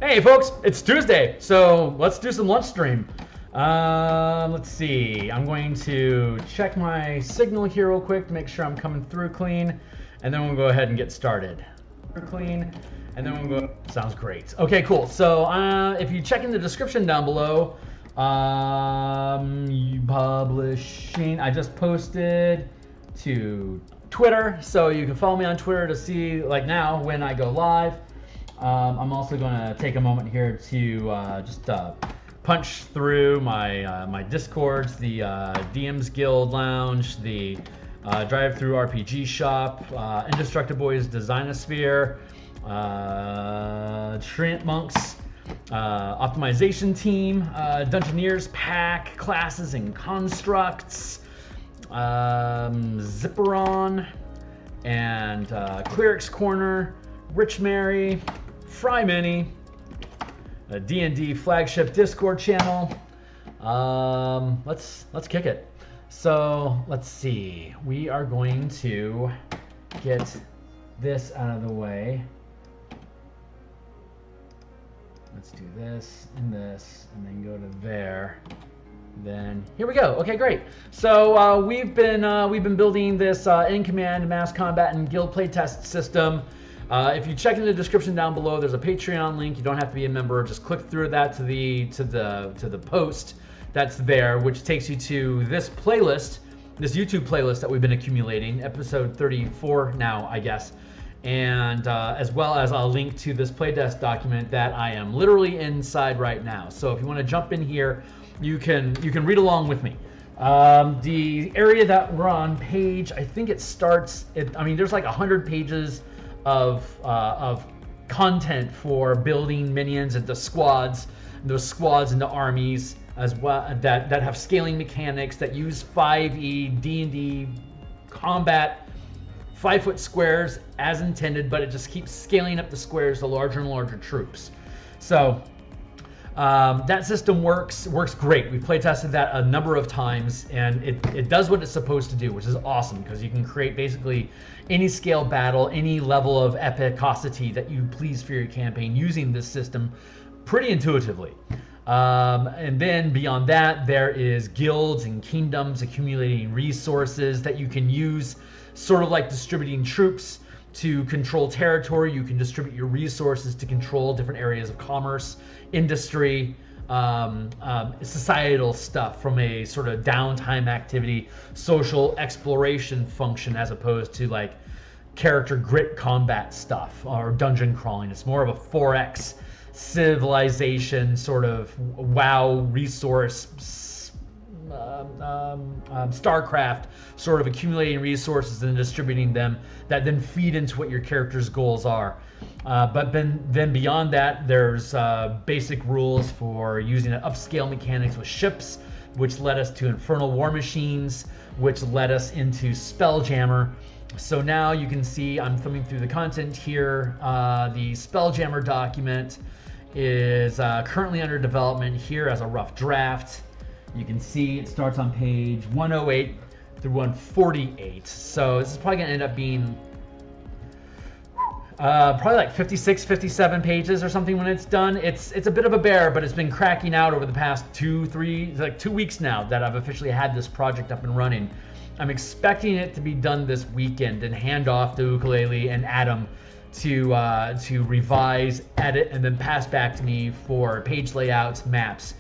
Hey folks, it's Tuesday, so let's do some lunch stream. Let's see, I'm going to check my signal here real quick to make sure I'm coming through clean, and then we'll go ahead and get started. Clean, and then we'll go, sounds great. Okay, cool, so if you check in the description down below, publishing, I just posted to Twitter, so you can follow me on Twitter to see, like now, when I go live. I'm also going to take a moment here to just punch through my Discords, the DMsGuild Lounge, the Drive-Thru RPG Shop, Indestructible Boys Designosphere, Treant Monks, Optimization Team, Dungeoneers Pack, Classes and Constructs, Zipperon, and Cleric's Corner, Rich Mary, Fry Mini, a D&D flagship Discord channel. Let's kick it. So let's see. We are going to get this out of the way. Let's do this, and then go to there. Then here we go. Okay, great. So we've been building this in-command mass combat and guild playtest system. If you check in the description down below, there's a Patreon link. You don't have to be a member. Just click through that to the post that's there, which takes you to this playlist, this YouTube playlist that we've been accumulating, episode 34 now, I guess, and as well as a link to this playtest document that I am literally inside right now. So if you want to jump in here, you can read along with me. The area that we're on, page, I think it starts. I mean, there's like 100 pages of content for building minions into squads, those squads into armies as well, that have scaling mechanics that use 5e D&D combat 5-foot squares as intended, but it just keeps scaling up the squares to larger and larger troops. So that system works great. We've play tested that a number of times, and it does what it's supposed to do, which is awesome, because you can create basically any scale battle, any level of epicosity that you please for your campaign using this system pretty intuitively. And then beyond that, there is guilds and kingdoms accumulating resources that you can use, sort of like distributing troops to control territory. You can distribute your resources to control different areas of commerce, industry, societal stuff from a sort of downtime activity, social exploration function, as opposed to like character grit combat stuff or dungeon crawling. It's more of a 4X civilization sort of WoW resource, StarCraft sort of accumulating resources and distributing them that then feed into what your character's goals are. But then beyond that, there's basic rules for using upscale mechanics with ships, which led us to Infernal War Machines, which led us into Spelljammer. So now you can see I'm thumbing through the content here. The Spelljammer document is currently under development here as a rough draft. You can see it starts on page 108 through 148. So this is probably going to end up being probably like 56, 57 pages or something when it's done. It's a bit of a bear, but it's been cracking out over the past 2 weeks now that I've officially had this project up and running. I'm expecting it to be done this weekend and hand off to Ukulele and Adam to revise, edit, and then pass back to me for page layouts, maps,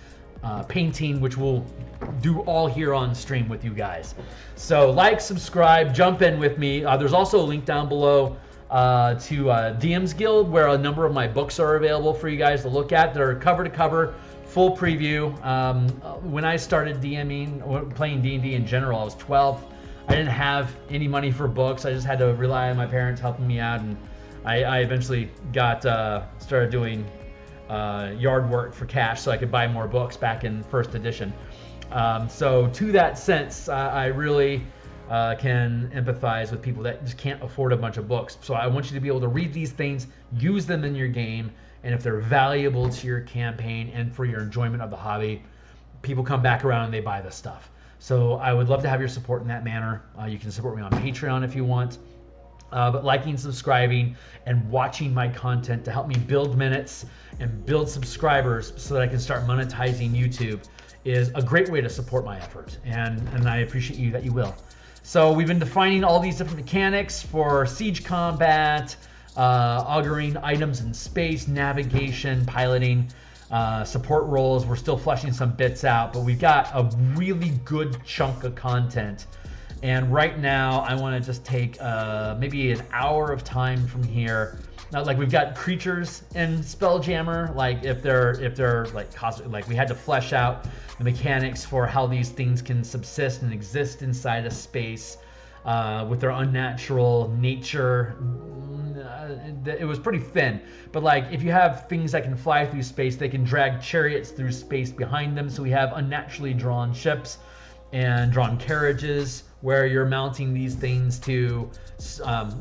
painting, which we'll do all here on stream with you guys. So like, subscribe, jump in with me. There's also a link down below to DMsGuild, where a number of my books are available for you guys to look at. They're cover to cover, full preview. When I started DMing, or playing D&D in general, I was 12. I didn't have any money for books. I just had to rely on my parents helping me out, and I eventually started doing yard work for cash so I could buy more books back in first edition. So to that sense, I really can empathize with people that just can't afford a bunch of books. So I want you to be able to read these things, use them in your game, and if they're valuable to your campaign and for your enjoyment of the hobby, people come back around and they buy the stuff. So I would love to have your support in that manner. You can support me on Patreon if you want. but liking, subscribing, and watching my content to help me build minutes and build subscribers so that I can start monetizing YouTube is a great way to support my effort, and I appreciate you that you will. So we've been defining all these different mechanics for siege combat, auguring items in space, navigation, piloting, support roles. We're still fleshing some bits out, but we've got a really good chunk of content. And right now, I want to just take maybe an hour of time from here. Now, like we've got creatures in Spelljammer. Like if they're like cosmic, like we had to flesh out the mechanics for how these things can subsist and exist inside a space with their unnatural nature. It was pretty thin, but like if you have things that can fly through space, they can drag chariots through space behind them. So we have unnaturally drawn ships and drawn carriages where you're mounting these things to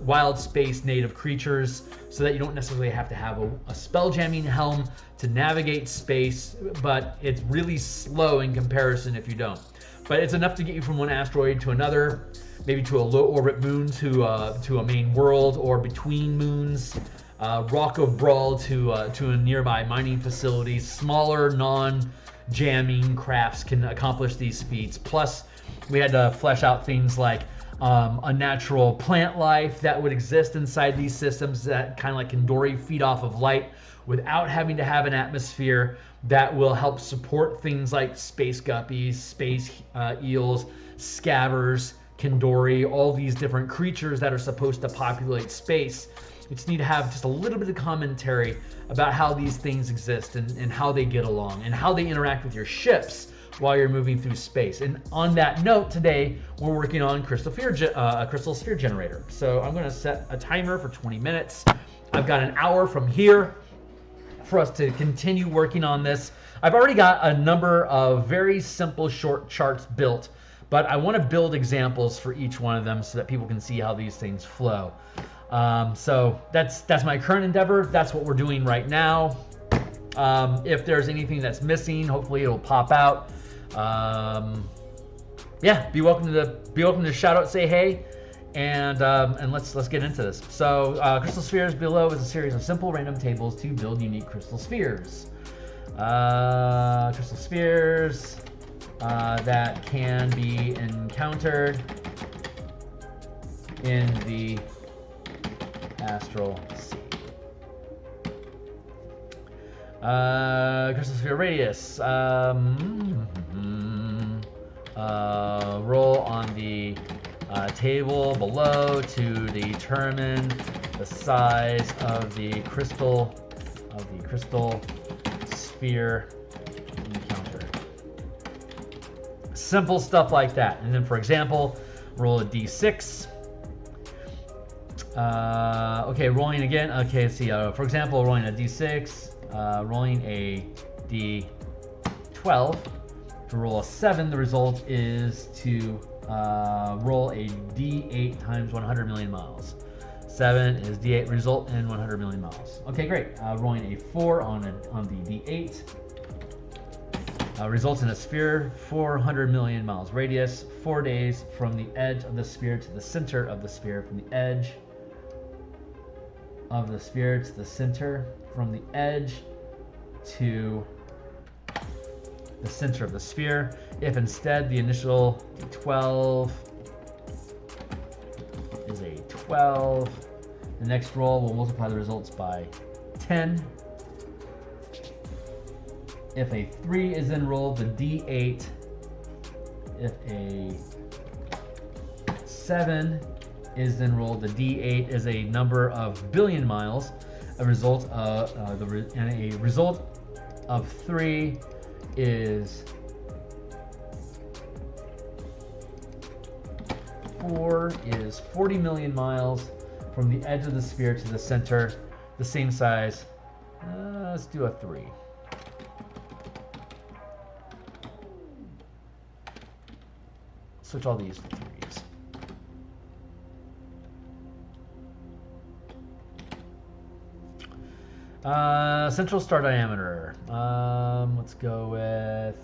wild space native creatures so that you don't necessarily have to have a spell jamming helm to navigate space, but it's really slow in comparison if you don't. But it's enough to get you from one asteroid to another, maybe to a low orbit moon to a main world, or between moons, Rock of Brawl to a nearby mining facility. Smaller non-jamming crafts can accomplish these feats. Plus, we had to flesh out things like unnatural plant life that would exist inside these systems that kind of like Kandori feed off of light without having to have an atmosphere, that will help support things like space guppies, space eels, scabbers, Kandori, all these different creatures that are supposed to populate space. You just need to have just a little bit of commentary about how these things exist and how they get along and how they interact with your ships while you're moving through space. And on that note, today we're working on crystal sphere generator. So I'm going to set a timer for 20 minutes. I've got an hour from here for us to continue working on this. I've already got a number of very simple short charts built, but I want to build examples for each one of them so that people can see how these things flow. So that's my current endeavor. That's what we're doing right now. If there's anything that's missing, hopefully it'll pop out. Yeah, be welcome to shout out, say hey, and let's get into this. So crystal spheres below is a series of simple random tables to build unique crystal spheres. Crystal spheres that can be encountered in the astral sea. Crystal sphere radius. Roll on the table below to determine the size of the crystal sphere encountered. Simple stuff like that. And then, for example, roll a d6. Okay, rolling again. Okay, let's see. For example, rolling a d6, rolling a d12. To roll a 7, the result is to roll a d8 times 100 million miles. 7 is d8, result in 100 million miles. Okay, great. Rolling a 4 on the d8. Results in a sphere 400 million miles radius, 4 days from the edge of the sphere to the center of the sphere, from the edge of the sphere to the center, from the edge to the center of the sphere. If instead the initial d12 is a 12, the next roll will multiply the results by 10. If a 3 is then rolled, the d8. If a 7 is then rolled, the d8 is a number of billion miles. A result of a result of 3 is 40 million miles from the edge of the sphere to the center, the same size. Let's do a 3. Switch all these to 3s. Central star diameter. Let's go with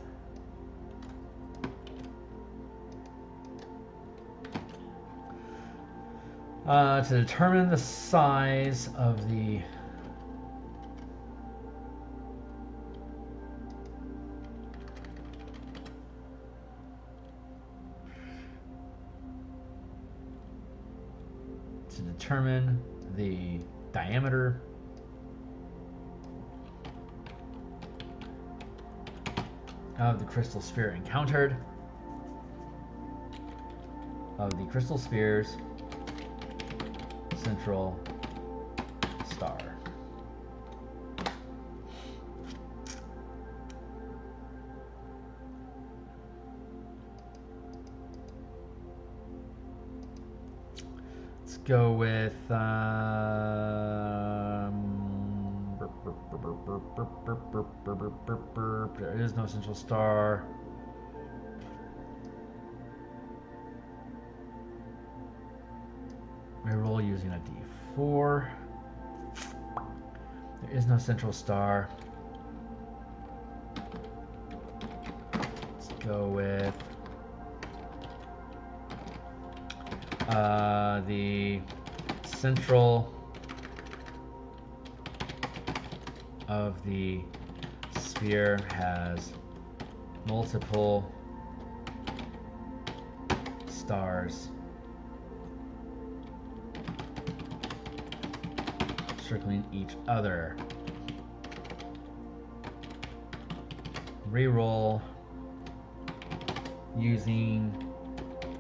To determine the size of the diameter of the crystal sphere encountered, of the crystal sphere's central star. Let's go with there is no central star. Reroll using a D4. There is no central star. Let's go with the central of the sphere has multiple stars circling each other. Reroll using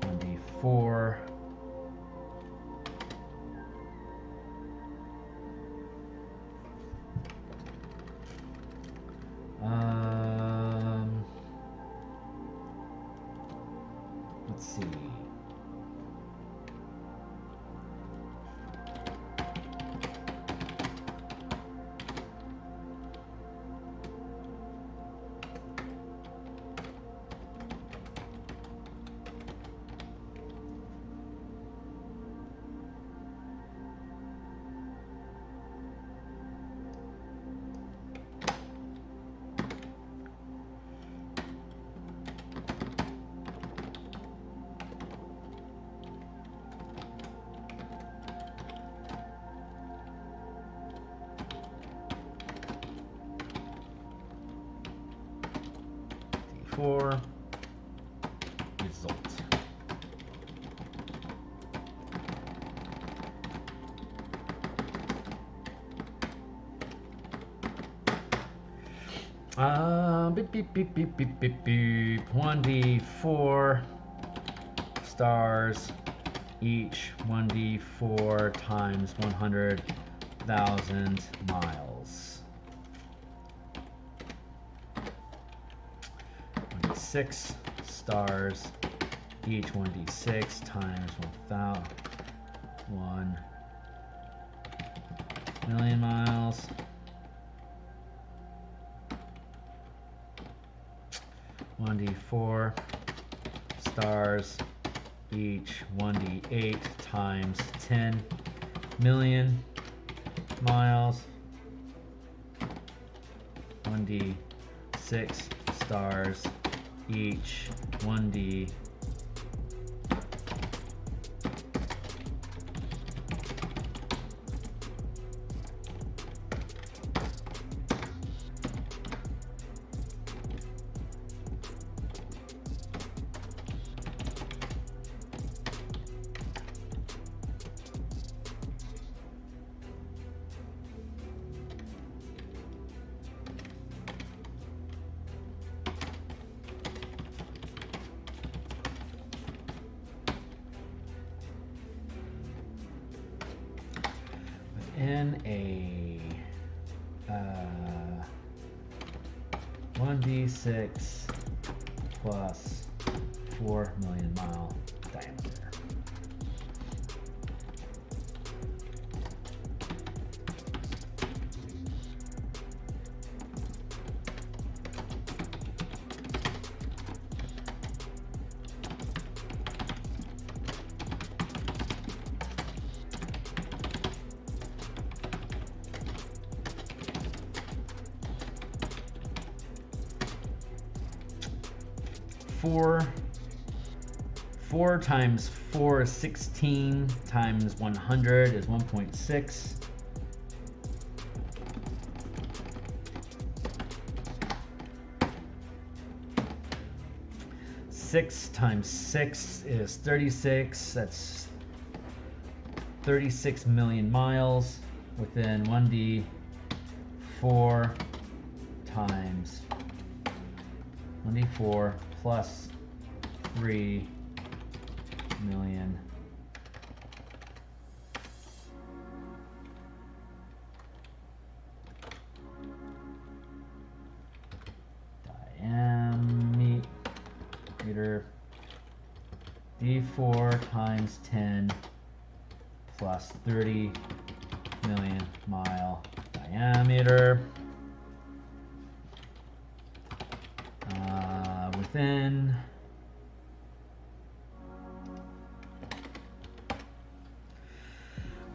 1d4. Let's see. D4 result. Beep beep beep beep beep beep beep. 1d4 stars each. 1d4 times 100,000 miles. 6 stars each. 1d6 times 1 million miles. 1d4 stars each. 1d8 times 10 million miles. 1d6 stars each. 1d in a 1d6 plus 4 million mile diameter. 4 times 4 is 16 times 100 is 1.6. Six times 6 is 36. That's 36 million miles within 1d4 times 1d4 plus 3 million diameter d4 times 10 plus 30 million mile diameter within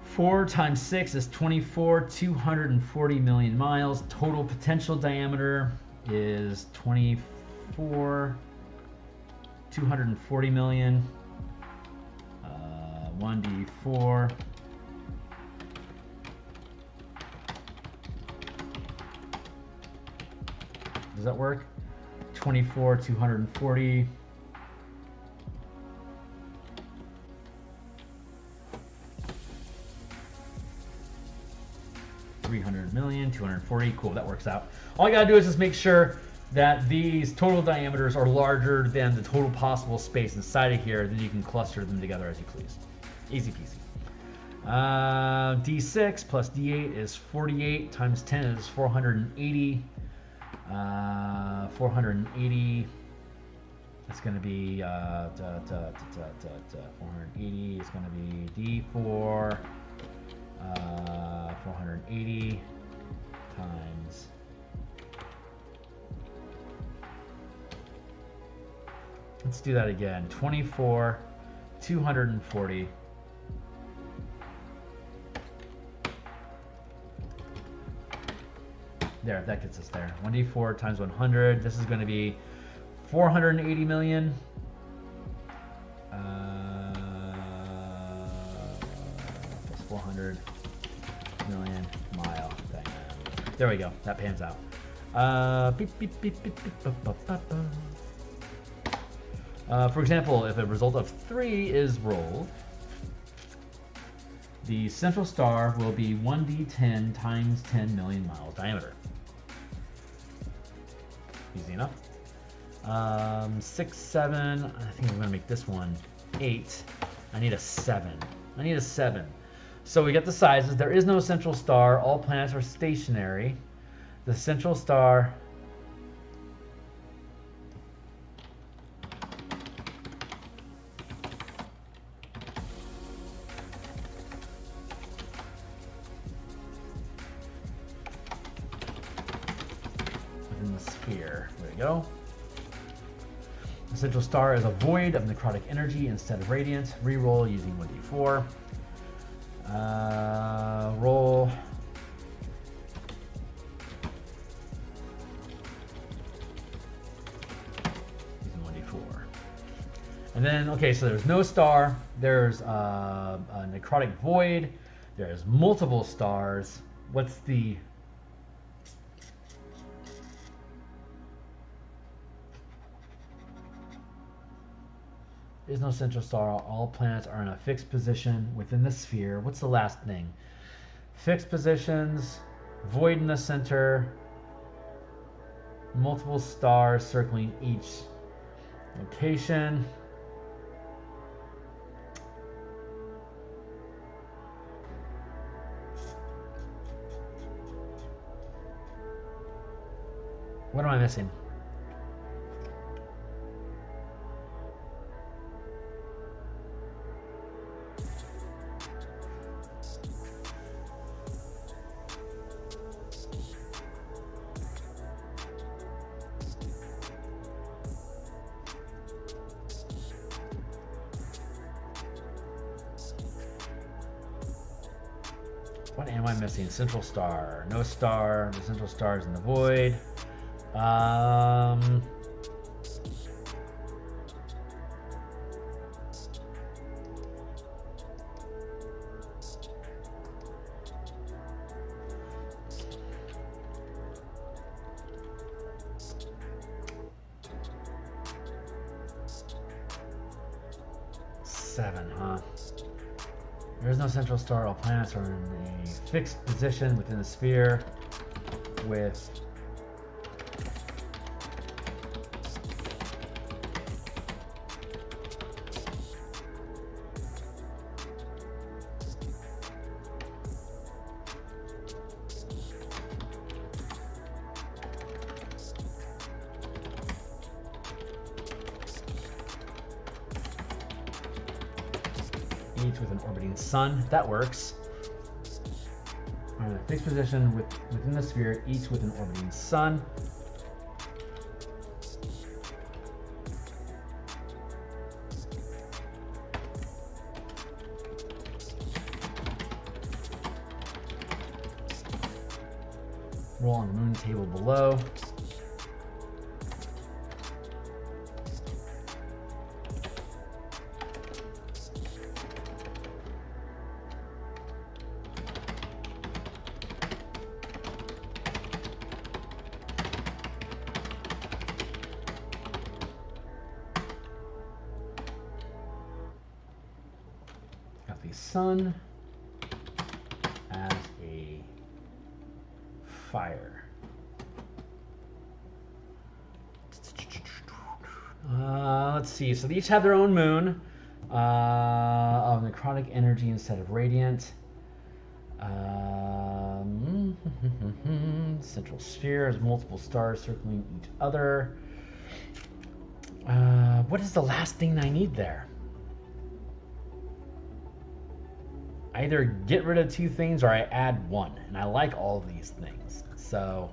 4 times 6 is 24, 240 million miles. Total potential diameter is 24, 240 million. 1d4. Does that work? 24, 240. $300 million, 240. Cool, that works out. All you gotta do is just make sure that these total diameters are larger than the total possible space inside of here. Then you can cluster them together as you please. Easy peasy. D6 plus D8 is 48 times 10 is 480. 480. That's going to be 480 is going to be D4. 480 times let's do that again. 24, 240. There, that gets us there. 1d4 times 100. This is going to be 480 million. Plus 400 million mile diameter. There we go. That pans out. For example, if a result of 3 is rolled, the central star will be 1d10 times 10 million miles diameter. Easy enough. 6, 7. I think I'm going to make this one 8. I need a 7. I need a 7. So we get the sizes. There is no central star. All planets are stationary. The central star within the sphere. There we go. The central star is a void of necrotic energy instead of radiant. Reroll using 1d4. Roll. Using 1d4. And then, okay, so there's no star. There's a necrotic void. There's multiple stars. What's the... There's no central star. All planets are in a fixed position within the sphere. What's the last thing? Fixed positions, void in the center, multiple stars circling each location. What am I missing? What am I missing? Central star. No star. The central star is in the void. 7, huh? There is no central star. All planets are in a fixed position within the sphere with each with an orbiting sun. That works. Are in a fixed position within the sphere, each with an orbiting sun. Roll on the moon table below. Got the sun as a fire. Let's see. So they each have their own moon of necrotic energy instead of radiant. Central sphere has multiple stars circling each other. What is the last thing I need there? I either get rid of 2 things or I add 1, and I like all of these things. So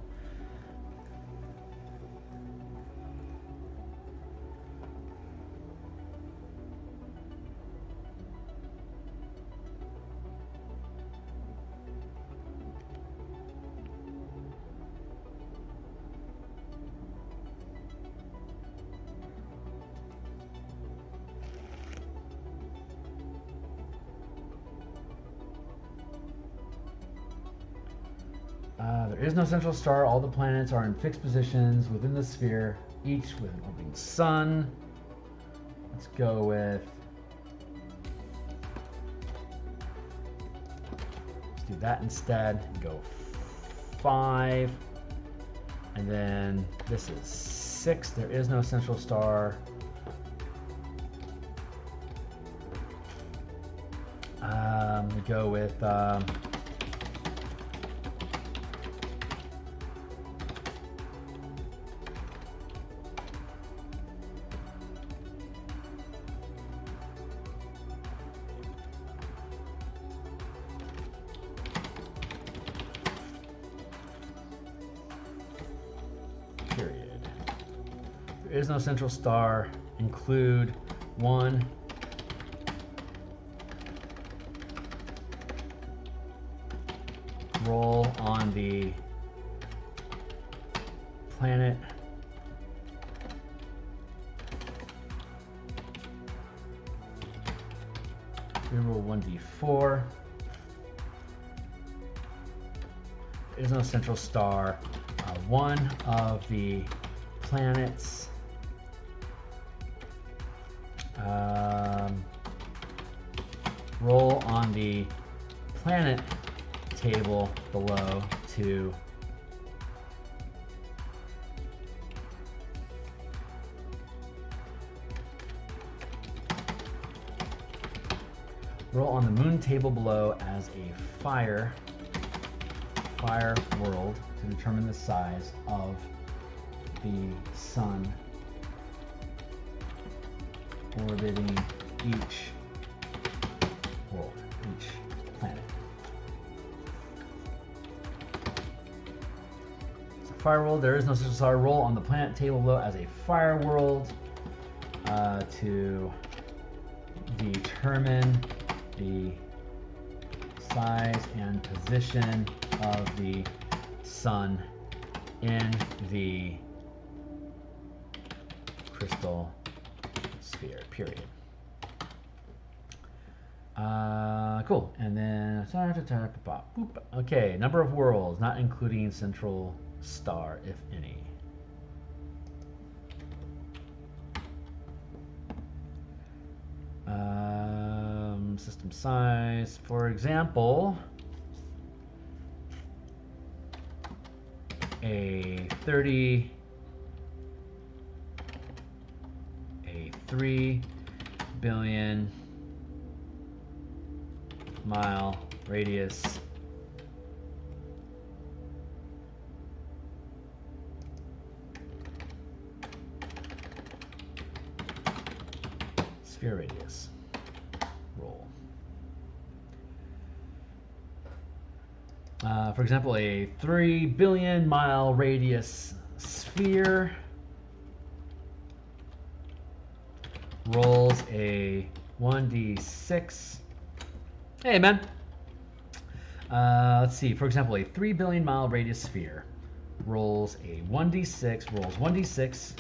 there is no central star. All the planets are in fixed positions within the sphere, each with an orbiting sun. Let's go with... Let's do that instead. Go 5. And then this is 6. There is no central star. We go with... period. There is no central star. Include 1. Roll on the planet reroll 1d4. There is no central star. One of the planets roll on the planet table below to roll on the moon table below as a fire world to determine the size of the sun orbiting each world, each planet. So fire world, there is no central star. Roll on the planet table below as a fire world to determine the size and position of the sun in the crystal sphere, period. Cool. And then, okay, number of worlds, not including central star, if any. maximum size. For example, a 3 billion mile radius sphere radius roll. For example, a 3 billion mile radius sphere rolls a 1d6. Hey, man. Let's see. For example, a 3 billion mile radius sphere rolls a 1d6, rolls 1d6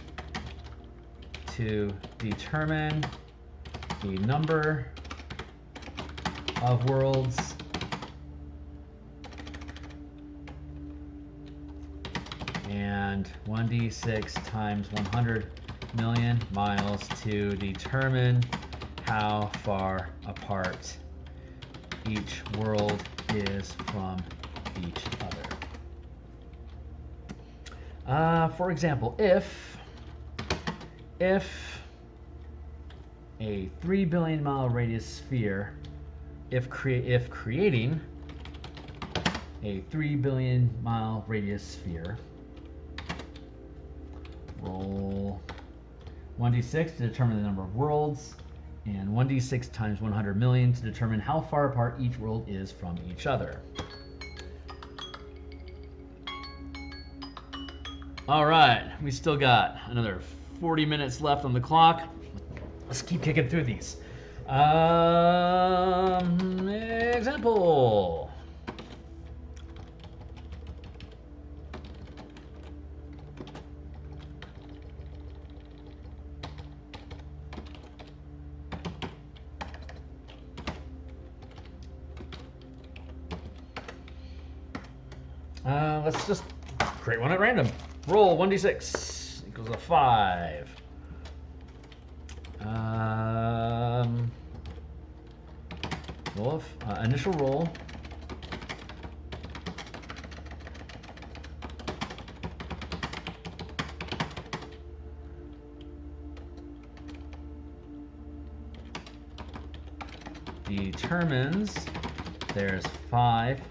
to determine the number of worlds and 1d6 times 100 million miles to determine how far apart each world is from each other. For example, if a 3 billion mile radius sphere, if creating a 3 billion mile radius sphere, roll 1d6 to determine the number of worlds, and 1d6 times 100 million to determine how far apart each world is from each other. All right, we still got another 40 minutes left on the clock. Let's keep kicking through these. Example. Let's just create one at random. Roll 1d6 equals a 5. Initial roll. Determines there's 5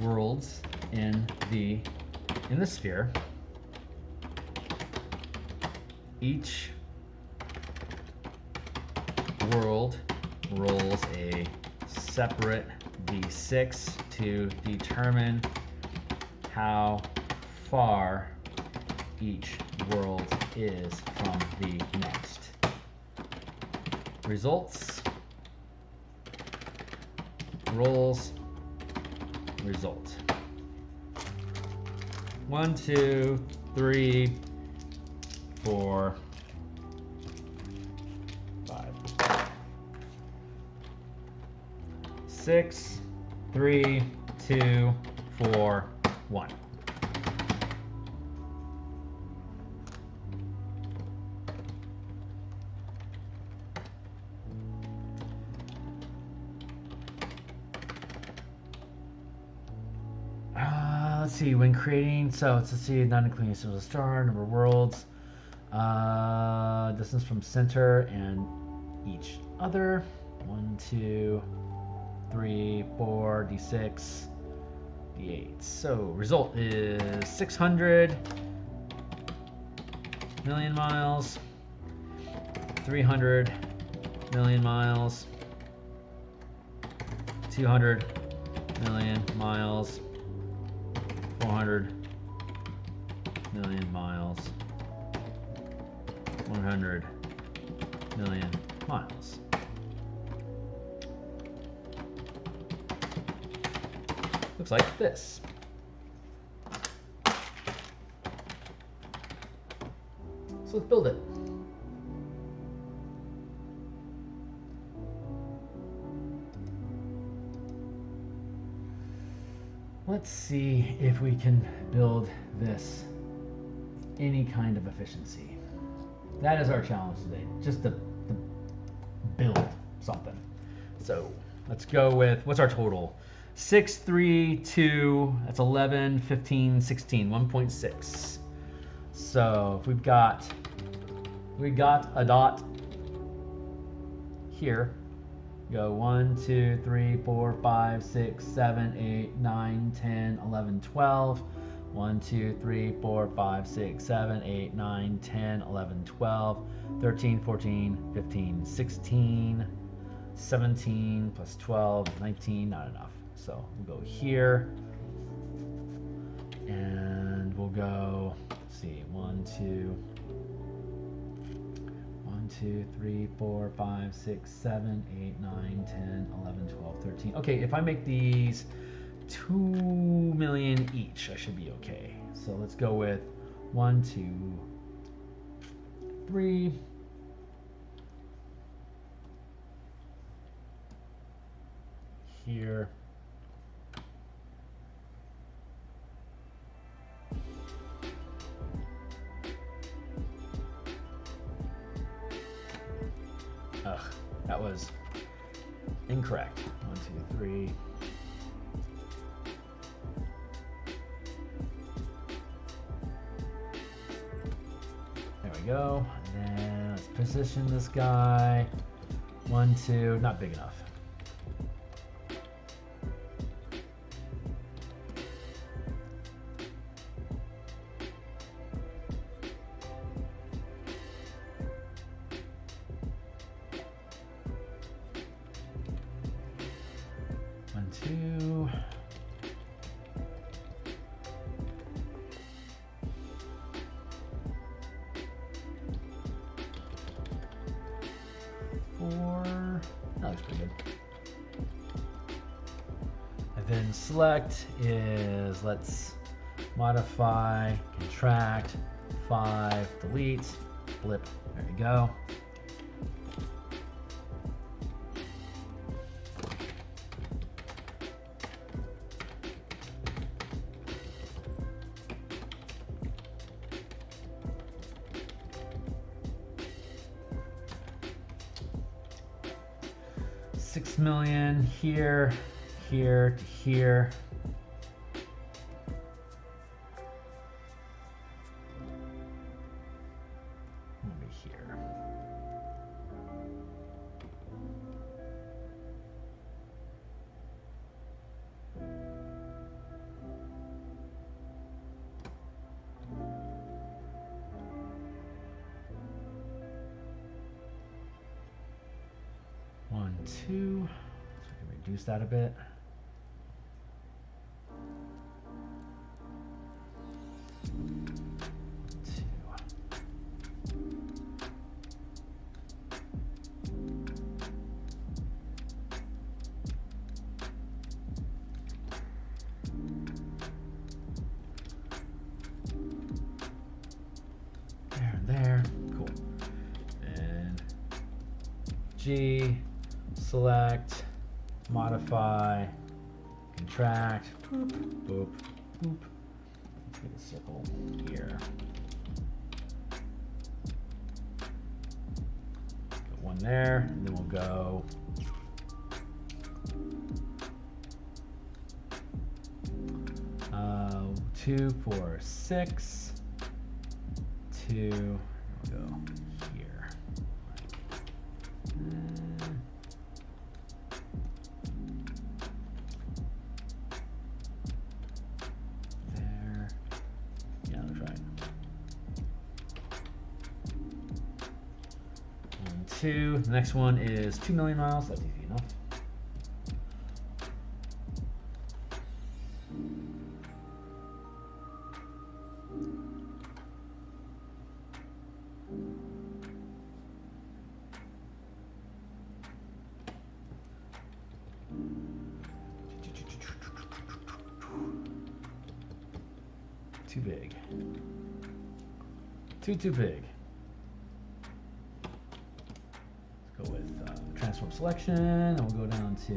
worlds in the sphere. Each world rolls a separate d6 to determine how far each world is from the next. Results, rolls, result. 1, 2, 3, 4, 5, 6, 3, 2, 4, 1. Let's see, when creating, so let's see, not including a single star, number of worlds, distance from center and each other. 1, 2, 3, 4, d6, d8. So result is 600 million miles, 300 million miles, 200 million miles, 400 million miles, 100 million miles. Looks like this. So let's build it. Let's see if we can build this any kind of efficiency. That is our challenge today. Just the build something. So let's go with, what's our total? 6, 3, 2, that's 11, 15, 16, 1.6. So if we got a dot here. Go 1, 2, 3, 4, 5, 6, 7, 8, 9, 10, 11, 12. 1, 2, 3, 4, 5, 6, 7, 8, 9, 10, 11, 12, 13, 14, 15, 16, 17 plus 12, 19, not enough. So we'll go here. And we'll go, let's see, 1, 2, 3, 4, 5, 6, 7, 8, 9, 10, 11, 12, 13. Okay, if I make these 2 million each, I should be okay. So let's go with 1, 2, 3. Here. Ugh, that was incorrect. 1, 2, 3. There we go. And then let's position this guy. 1, 2, not big enough. Then select is, let's modify, contract, 5, delete, blip, there we go. $6 million here. Here to here. Maybe here. One, 2. So we can reduce that a bit. There, cool. And G, select, modify, contract, boop, boop, boop. Let's get a circle here. Put one there, and then we'll go 2, 4, 6. 2, we'll go here. There. Yeah, that's right. 1, 2. The next one is 2 million miles. That's easy enough. Too big. Too big. Let's go with transform selection, and we'll go down to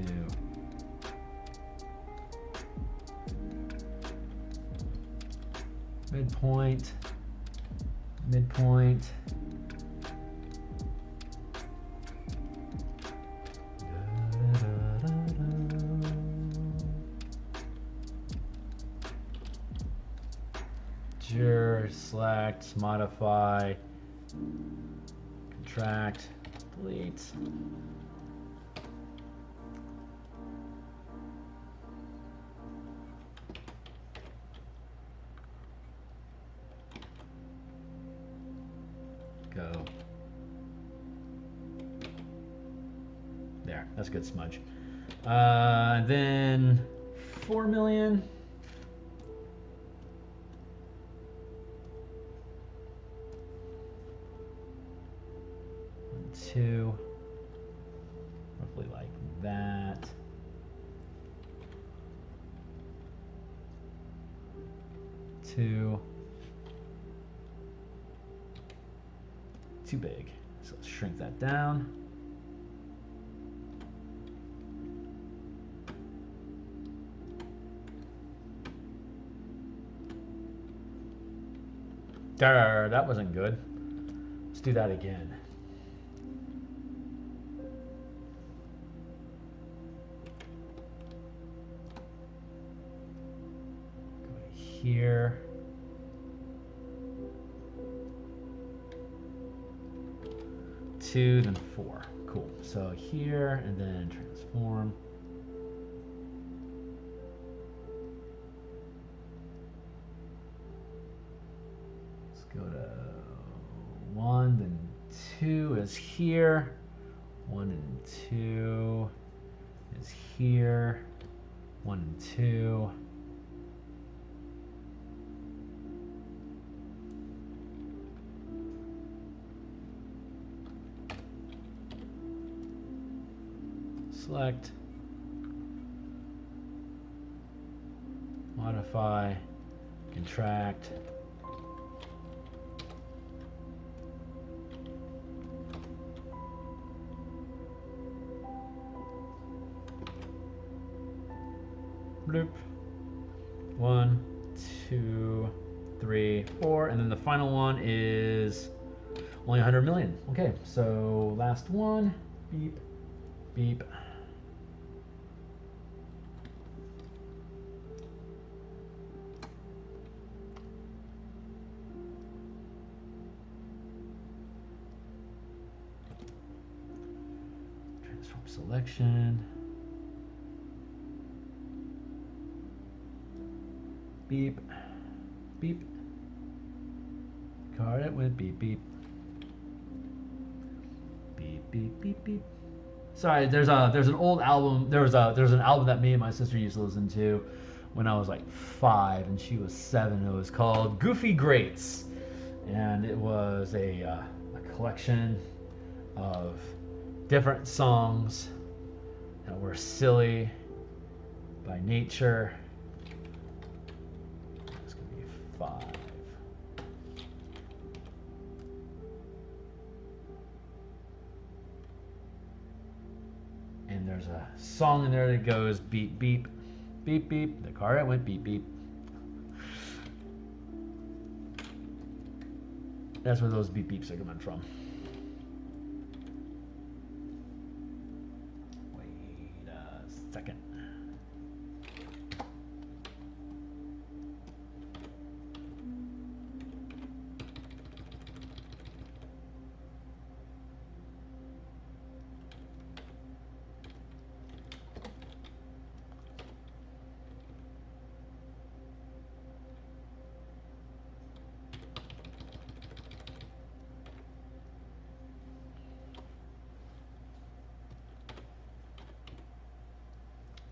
midpoint, integer, select, modify, contract, delete. Go. There, that's a good smudge. Then 4 million. Two, roughly like that. Two. Too big. So let's shrink that down. There, that wasn't good. Let's do that again. Here. Two, then 4. Cool. So here, and then transform. Let's go to 1, then 2 is here. 1 and 2 is here. 1 and 2. Select, modify, contract, bloop, 1, 2, 3, 4, and then the final one is only 100 million. Okay, so last one, beep, beep. Transform selection. Beep, beep. Card it with beep, beep. Beep, beep, beep, beep. Sorry, there's an old album. There's an album that me and my sister used to listen to when I was like 5 and she was 7. It was called Goofy Greats, and it was a collection of different songs that were silly by nature. It's gonna be 5. And there's a song in there that goes beep, beep, beep, beep. The car went beep, beep. That's where those beep, beeps are coming from. Wait a second.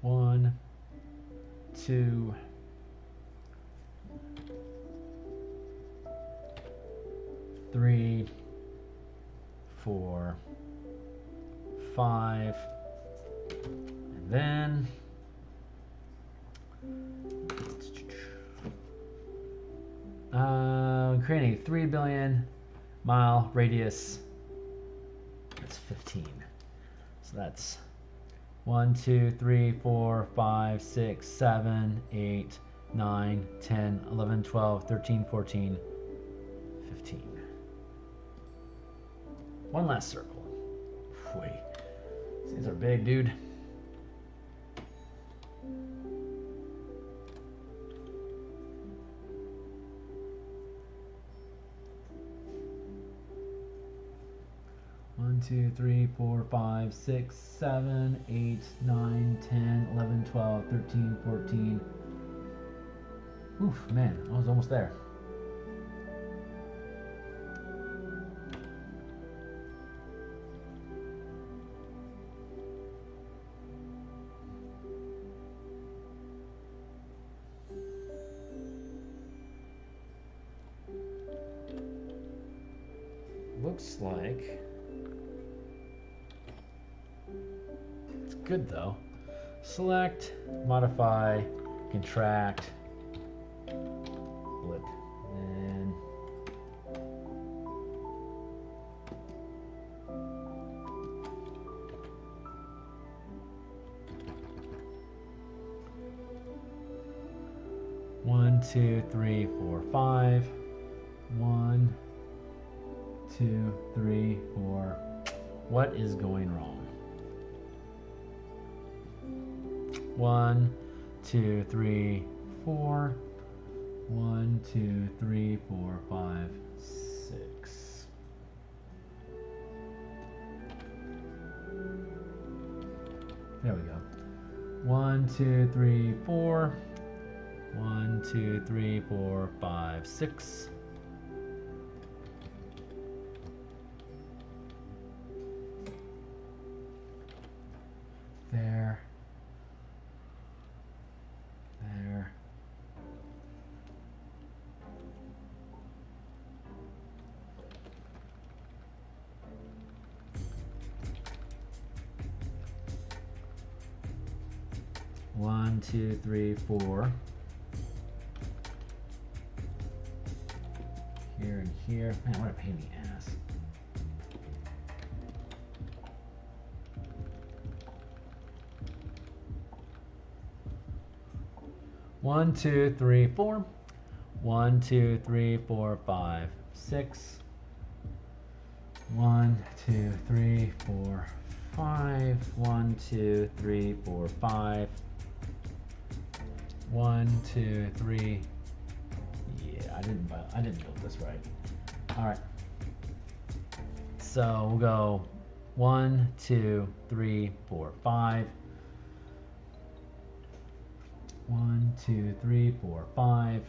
One, 2, 3, 4, 5, and then creating a 3 billion mile radius. That's 15. So that's 1, 2, 3, 4, 5, 6, 7, 8, 9, 10, 11, 12, 13, 14, 15. One last circle. Wait. These are big, dude. 1, 2, 3, 4, 5, 6, 7, 8, 9, 10, 11, 12, 13, 14. Oof, man, I was almost there. Looks like it's good though. Select, modify, contract, blip, and one, 2, 3, 4, 5. 1, 2, 3, 4. What is going wrong? 1, 2, 3, 4. 1, 2, 3, 4, 5, 6. There we go. 1, 2, 3, 4. 1, 2, 3, 4, 5, 6. There. There. One, 2, 3, 4. Here and here. Man, what a pain in the ass. One, 2, 3, 4. 1, 2, 3, 4, 5, 6. 1, 2, 3, 4, 5. 1, 2, 3, 4, 5. 1, 2, 3. Yeah, I didn't build this right. All right. So we'll go 1, 2, 3, 4, 5. 1, 2, 3, 4, 5.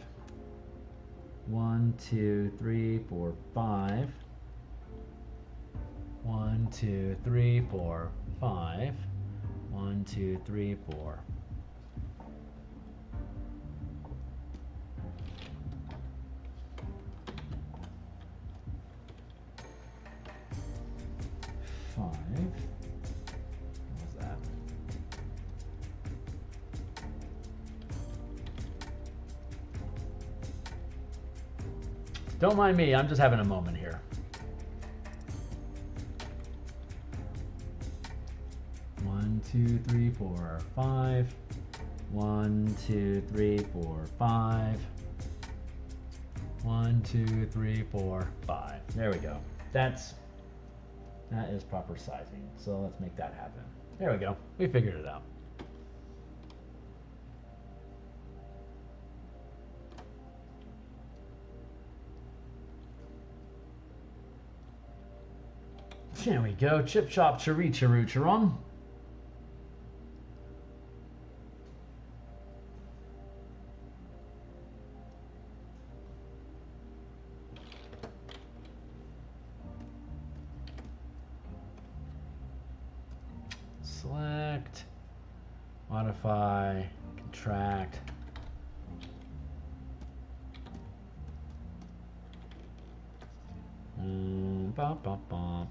1, 2, 3, 4, 5. 1, 2, 3, 4, 5. 1, 2, 3, 4. What was that? Don't mind me, I'm just having a moment here. 1, 2, 3, 4, 5. 1, 2, 3, 4, 5. 1, 2, 3, 4, 5. There we go. That is proper sizing. So let's make that happen. There we go. We figured it out. There we go. Chip chop chiree chiroo chirum. Select, modify, contract. Bump, bump, bump,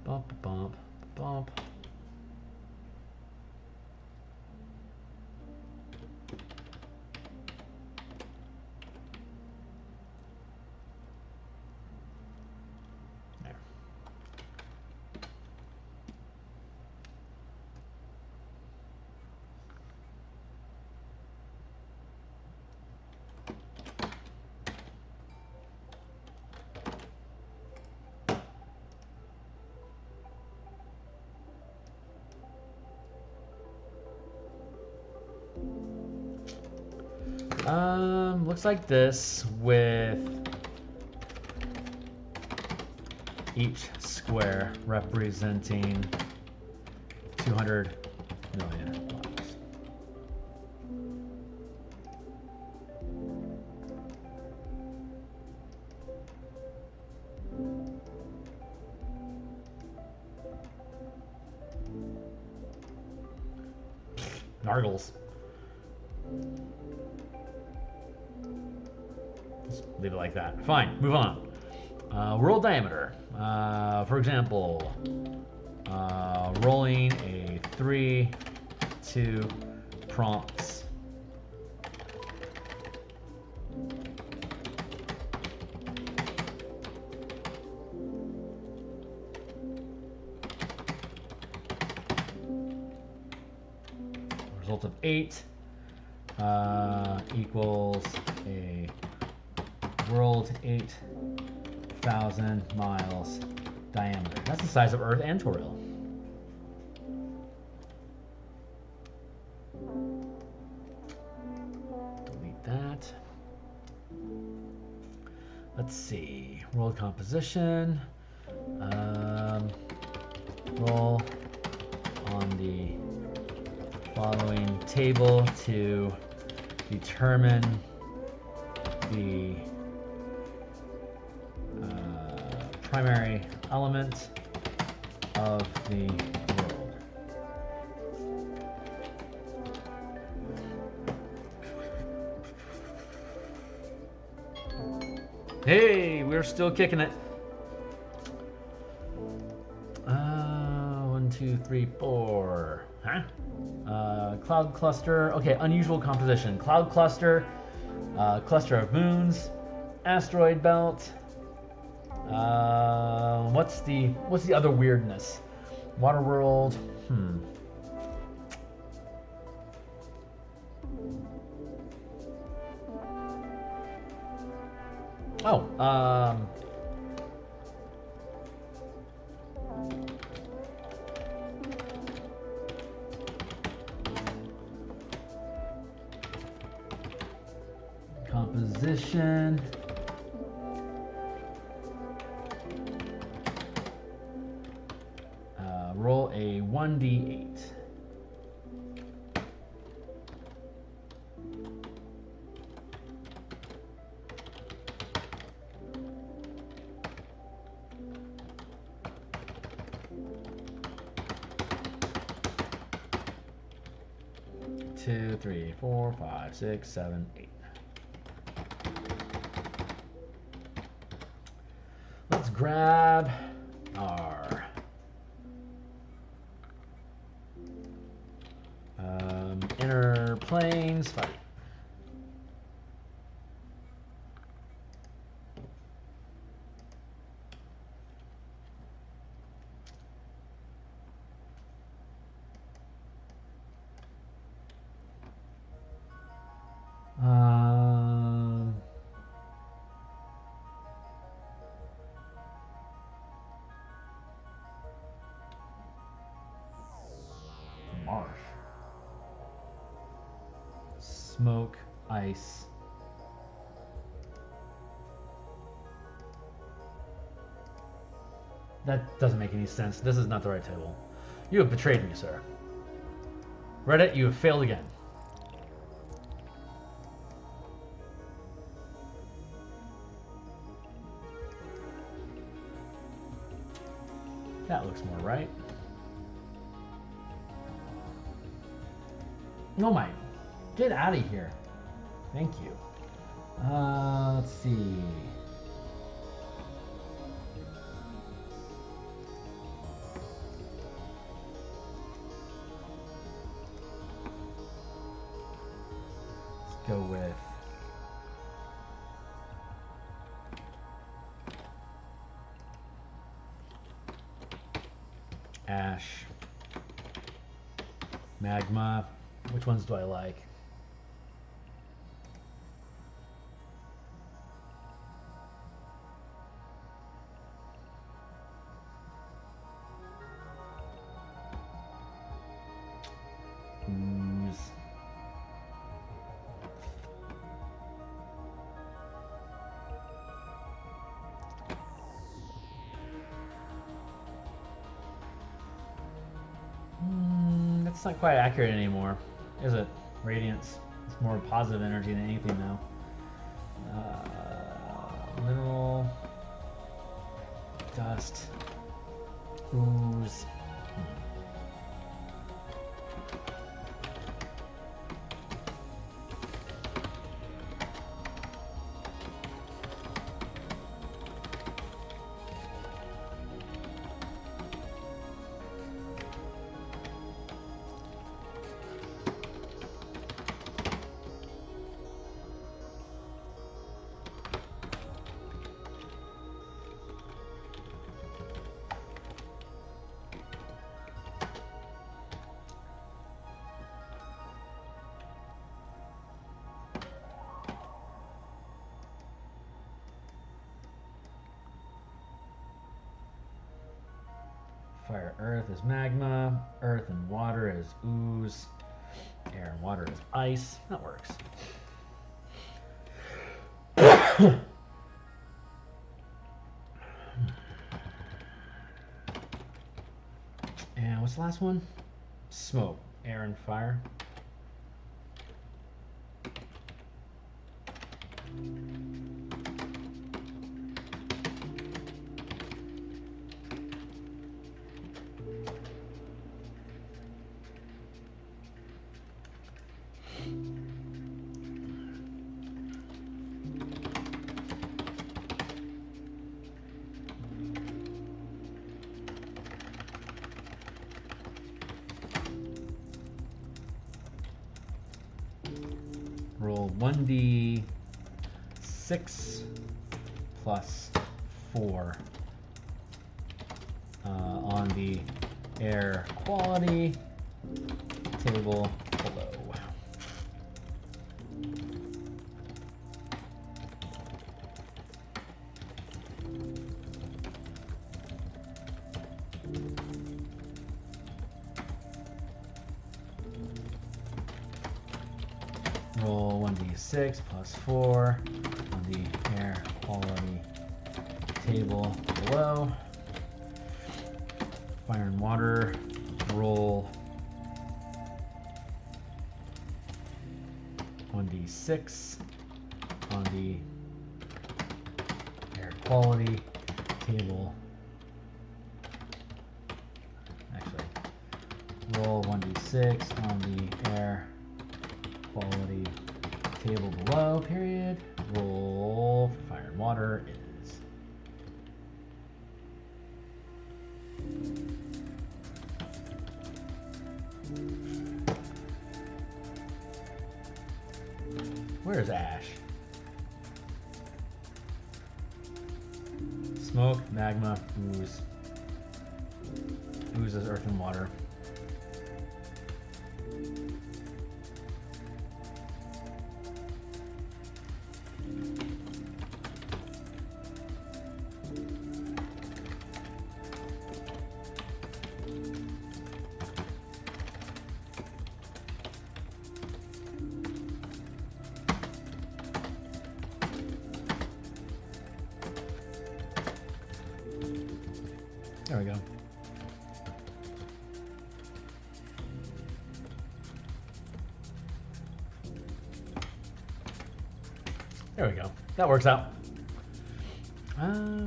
bump, bump, bump. Looks like this with each square representing 200 million miles. Nargles. Just leave it like that. Fine, move on. World diameter. For example, rolling a 3, 2 prompts. Result of 8 equals a world 8,000 miles diameter. That's the size of Earth and Toril. Delete that. Let's see. World composition. Roll on the following table to determine the primary element of the world. Hey, we're still kicking it. 1, 2, 3, 4. Huh? Cloud cluster. Okay, unusual composition. Cloud cluster. Cluster of moons. Asteroid belt. What's the other weirdness? Water world. Oh, composition. Roll a 1d8. Two, 3, 4, 5, 6, 7, 8. Let's grab our inner planes fight. Marsh. Smoke, ice. That doesn't make any sense. This is not the right table. You have betrayed me, sir. Reddit, you have failed again. That looks more right. Oh my, get out of here. Thank you. Let's see. Let's go with ash, magma. Which ones do I like? Ooze. It's not quite accurate anymore, is it? Radiance. It's more positive energy than anything now. Mineral. Dust. Ooze. Fire, earth is magma. Earth and water is ooze. Air and water is ice. That works. And what's the last one? Smoke, air, and fire. Roll 1d6 plus 4 on the air quality table below. Roll 1d6 plus 4 on the air quality table below. Fire and water, roll 1d6 on the air quality table. Actually, roll 1d6 on the air quality table below, period. Roll for fire and water is where's ash? Smoke, magma, ooze. Ooze is earth and water. There we go. There we go. That works out.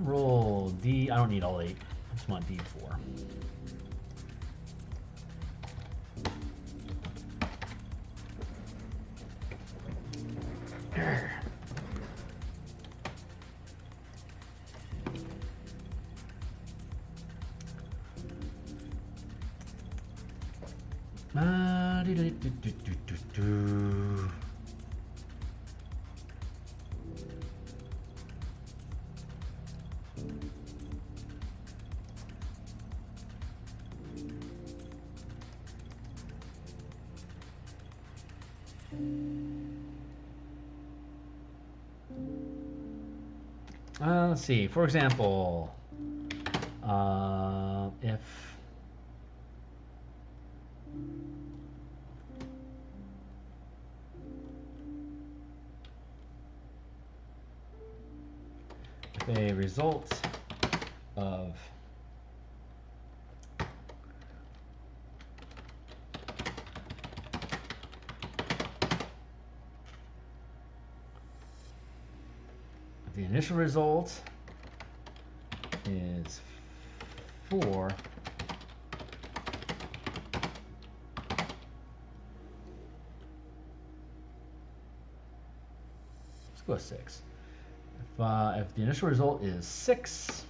Roll D. I don't need all 8. I just want D4. Let's see. For example, if a result of the initial result is 4, let's go with 6. If the initial result is 6,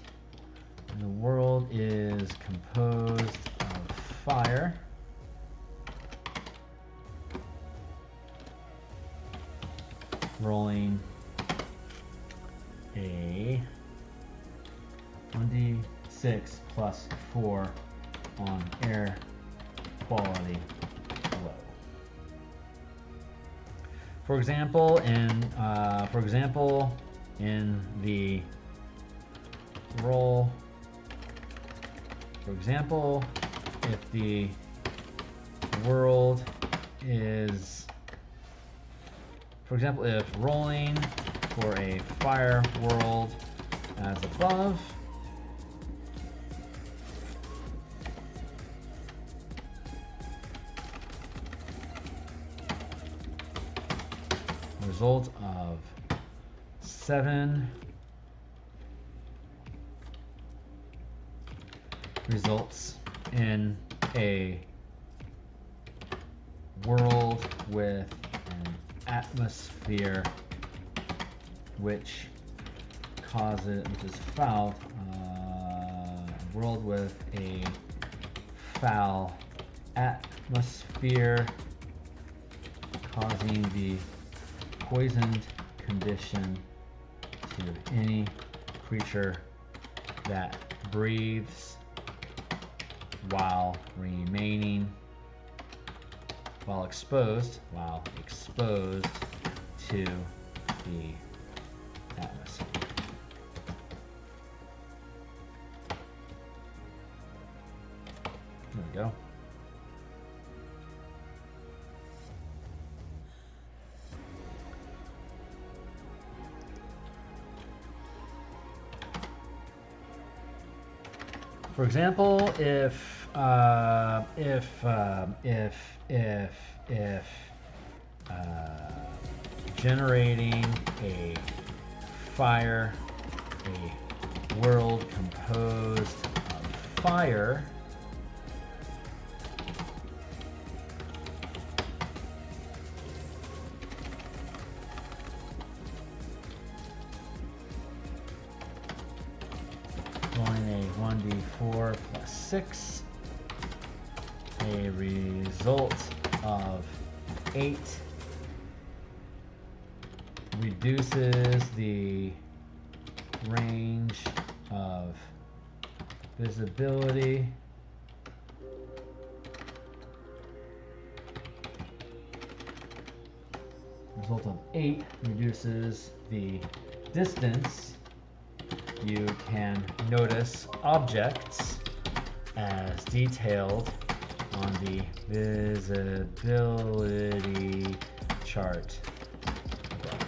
and the world is composed of fire, rolling a 1d6 plus 4 on air quality low. For example, in the roll, if the world is, if rolling for a fire world as above, result of 7 results in a world with an atmosphere which is foul, world with a foul atmosphere causing the poisoned condition to any creature that breathes while exposed to the atmosphere. There we go. For example, if generating a world composed of fire, rolling a 1d4 plus 6, a result of 8, reduces the range of visibility result of 8 reduces the distance you can notice objects as detailed on the visibility chart above.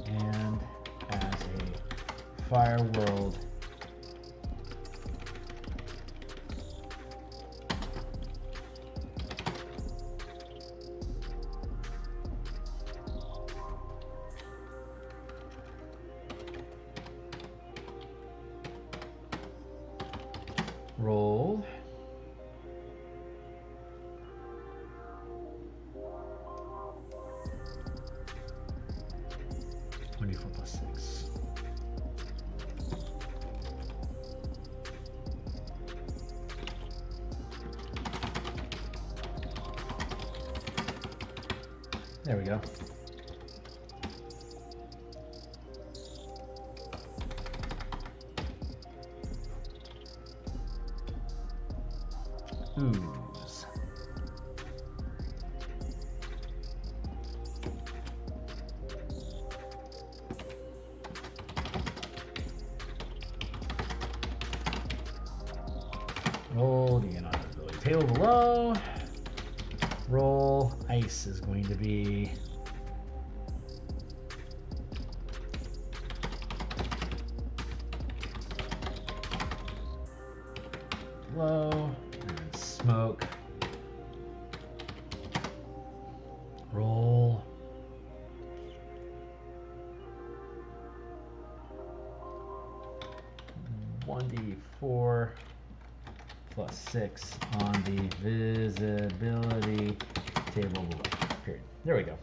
And as a fire world, roll 24 plus 6. There we go. Ooze. Roll the inaudibility table below. Roll ice is going to be low, and smoke. Roll 1d4 plus 6 on the visibility table below. Period. There we go.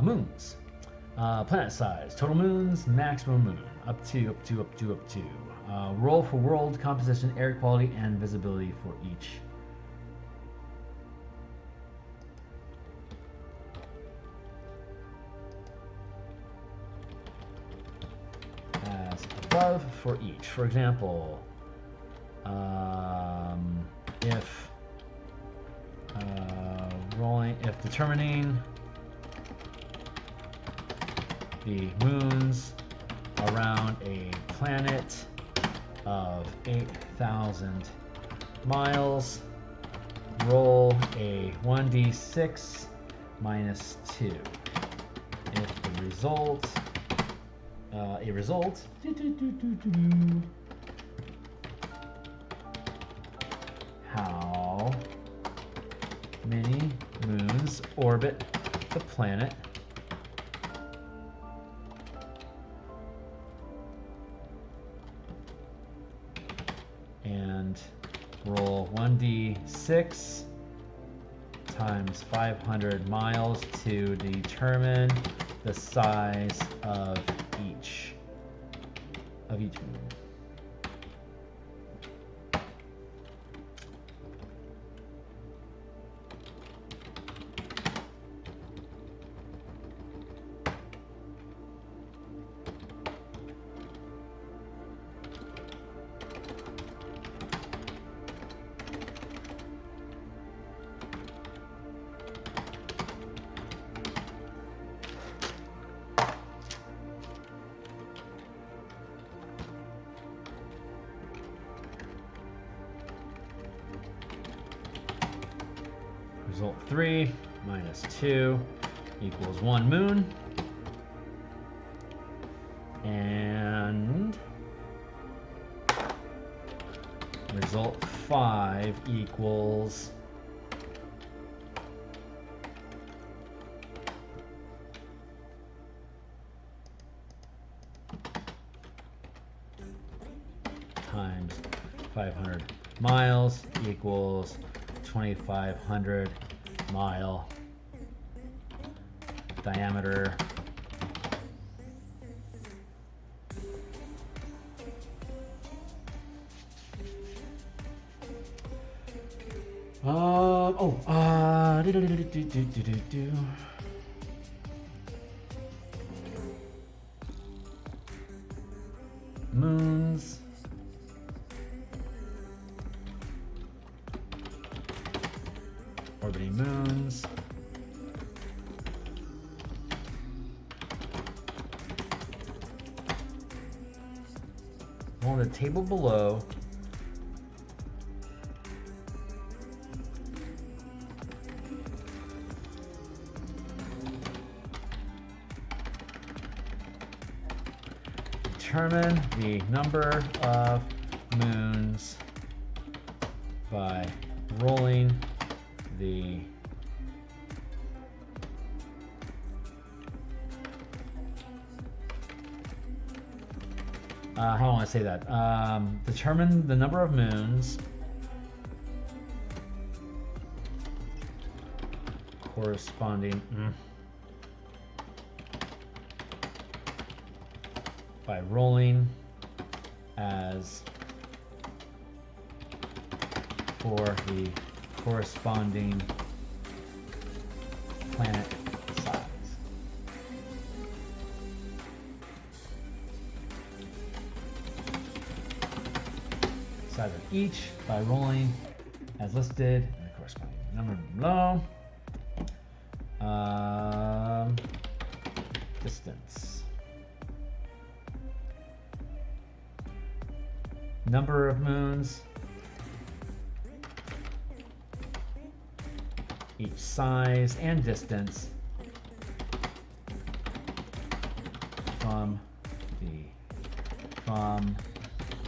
Moons. Planet size. Total moons. Maximum moon. Up to. Roll for world composition, air quality, and visibility for each. As above for each. For example, if determining the moons around a planet of 8,000 miles, roll a 1d6 minus 2. If the result, how many moons orbit the planet and roll 1d6 times 500 miles to determine the size of each moon. Result 3 minus 2 equals 1 moon. And result 5 equals times 500 miles equals 2,500 mile diameter moons orbiting moons on the table below. Determine the number of moons by rolling the how do I want to say that? Determine the number of moons corresponding by rolling as for the corresponding planet size. Size of each by rolling as listed in the corresponding number below. Distance. number of moons, each size and distance from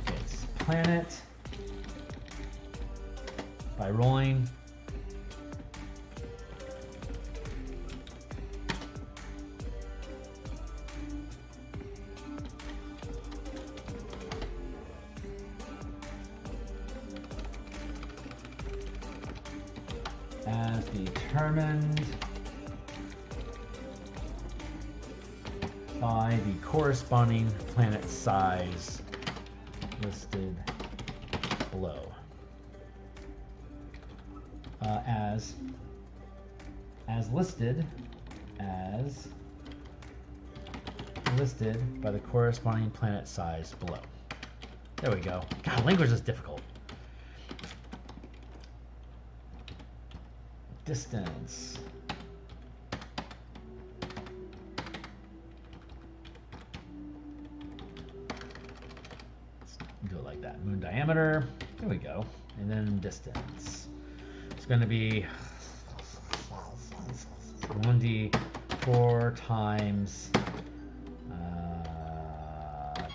its planet by rolling as determined by the corresponding planet size listed below. As listed by the corresponding planet size below. There we go. God, language is difficult. Distance. Let's do it like that. Moon diameter. There we go. And then distance. It's going to be 1d4 times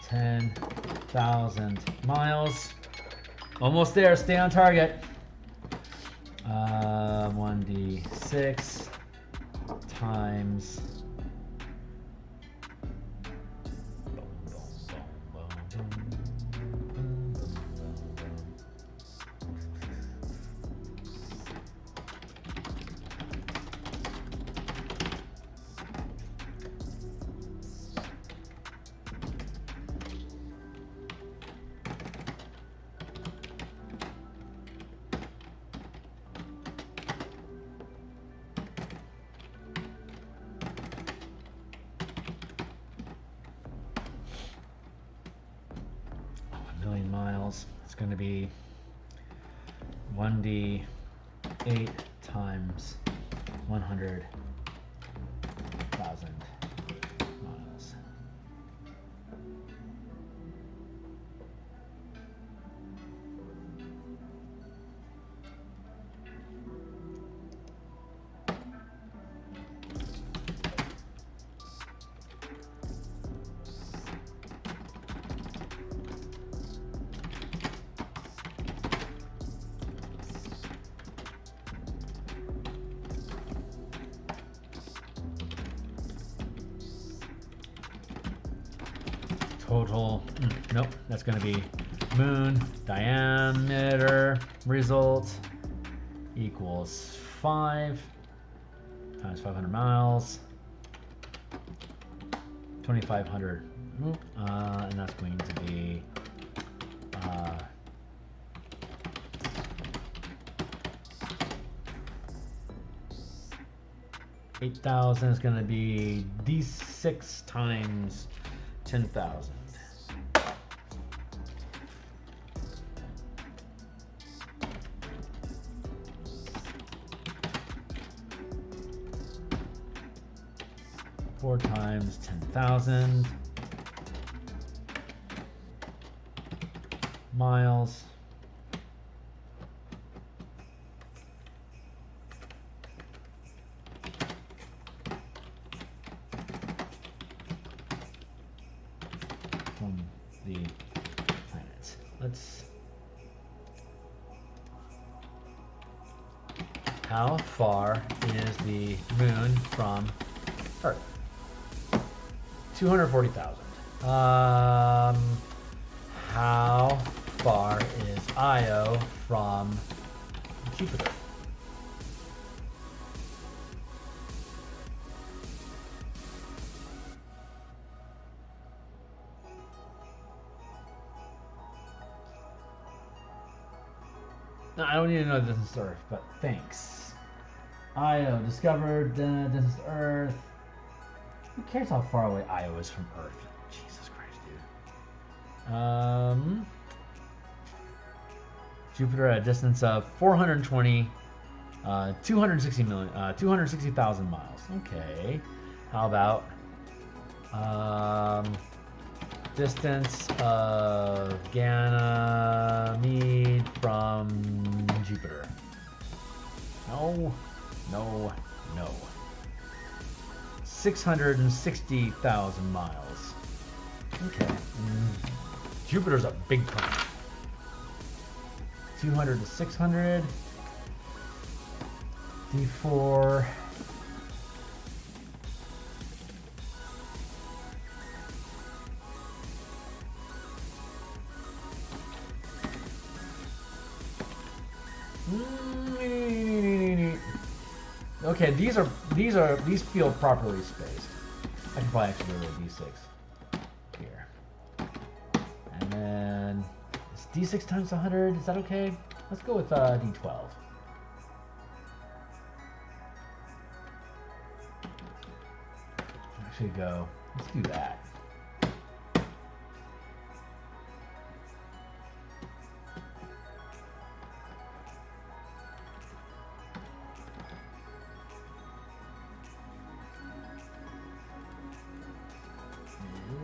10,000 miles. Almost there. Stay on target. 1d6 times 1,000,000 miles. It's going to be 1d8 times 100,000 miles. Total, nope, that's going to be moon diameter result equals 5 times 500 miles, 2,500, and that's going to be 8,000 is going to be d6 times 10,000. Four times 10,000 miles. From the planet. How far is the moon from Earth? 240,000. How far is Io from Jupiter? No, I don't need to know the distance to Earth, but thanks. Io discovered the distance to Earth. Who cares how far away Io is from Earth? Jesus Christ, dude. Jupiter at a distance of 260,000 miles. Okay. How about Distance of Ganymede from Jupiter. No, no, no. 660,000 miles. Okay. Jupiter's a big planet. 200 to 600. D4. Okay, these feel properly spaced. I can probably actually go with D6 here. And then it's D6 times 100. Is that okay? Let's go with D12. Actually, let's do that. It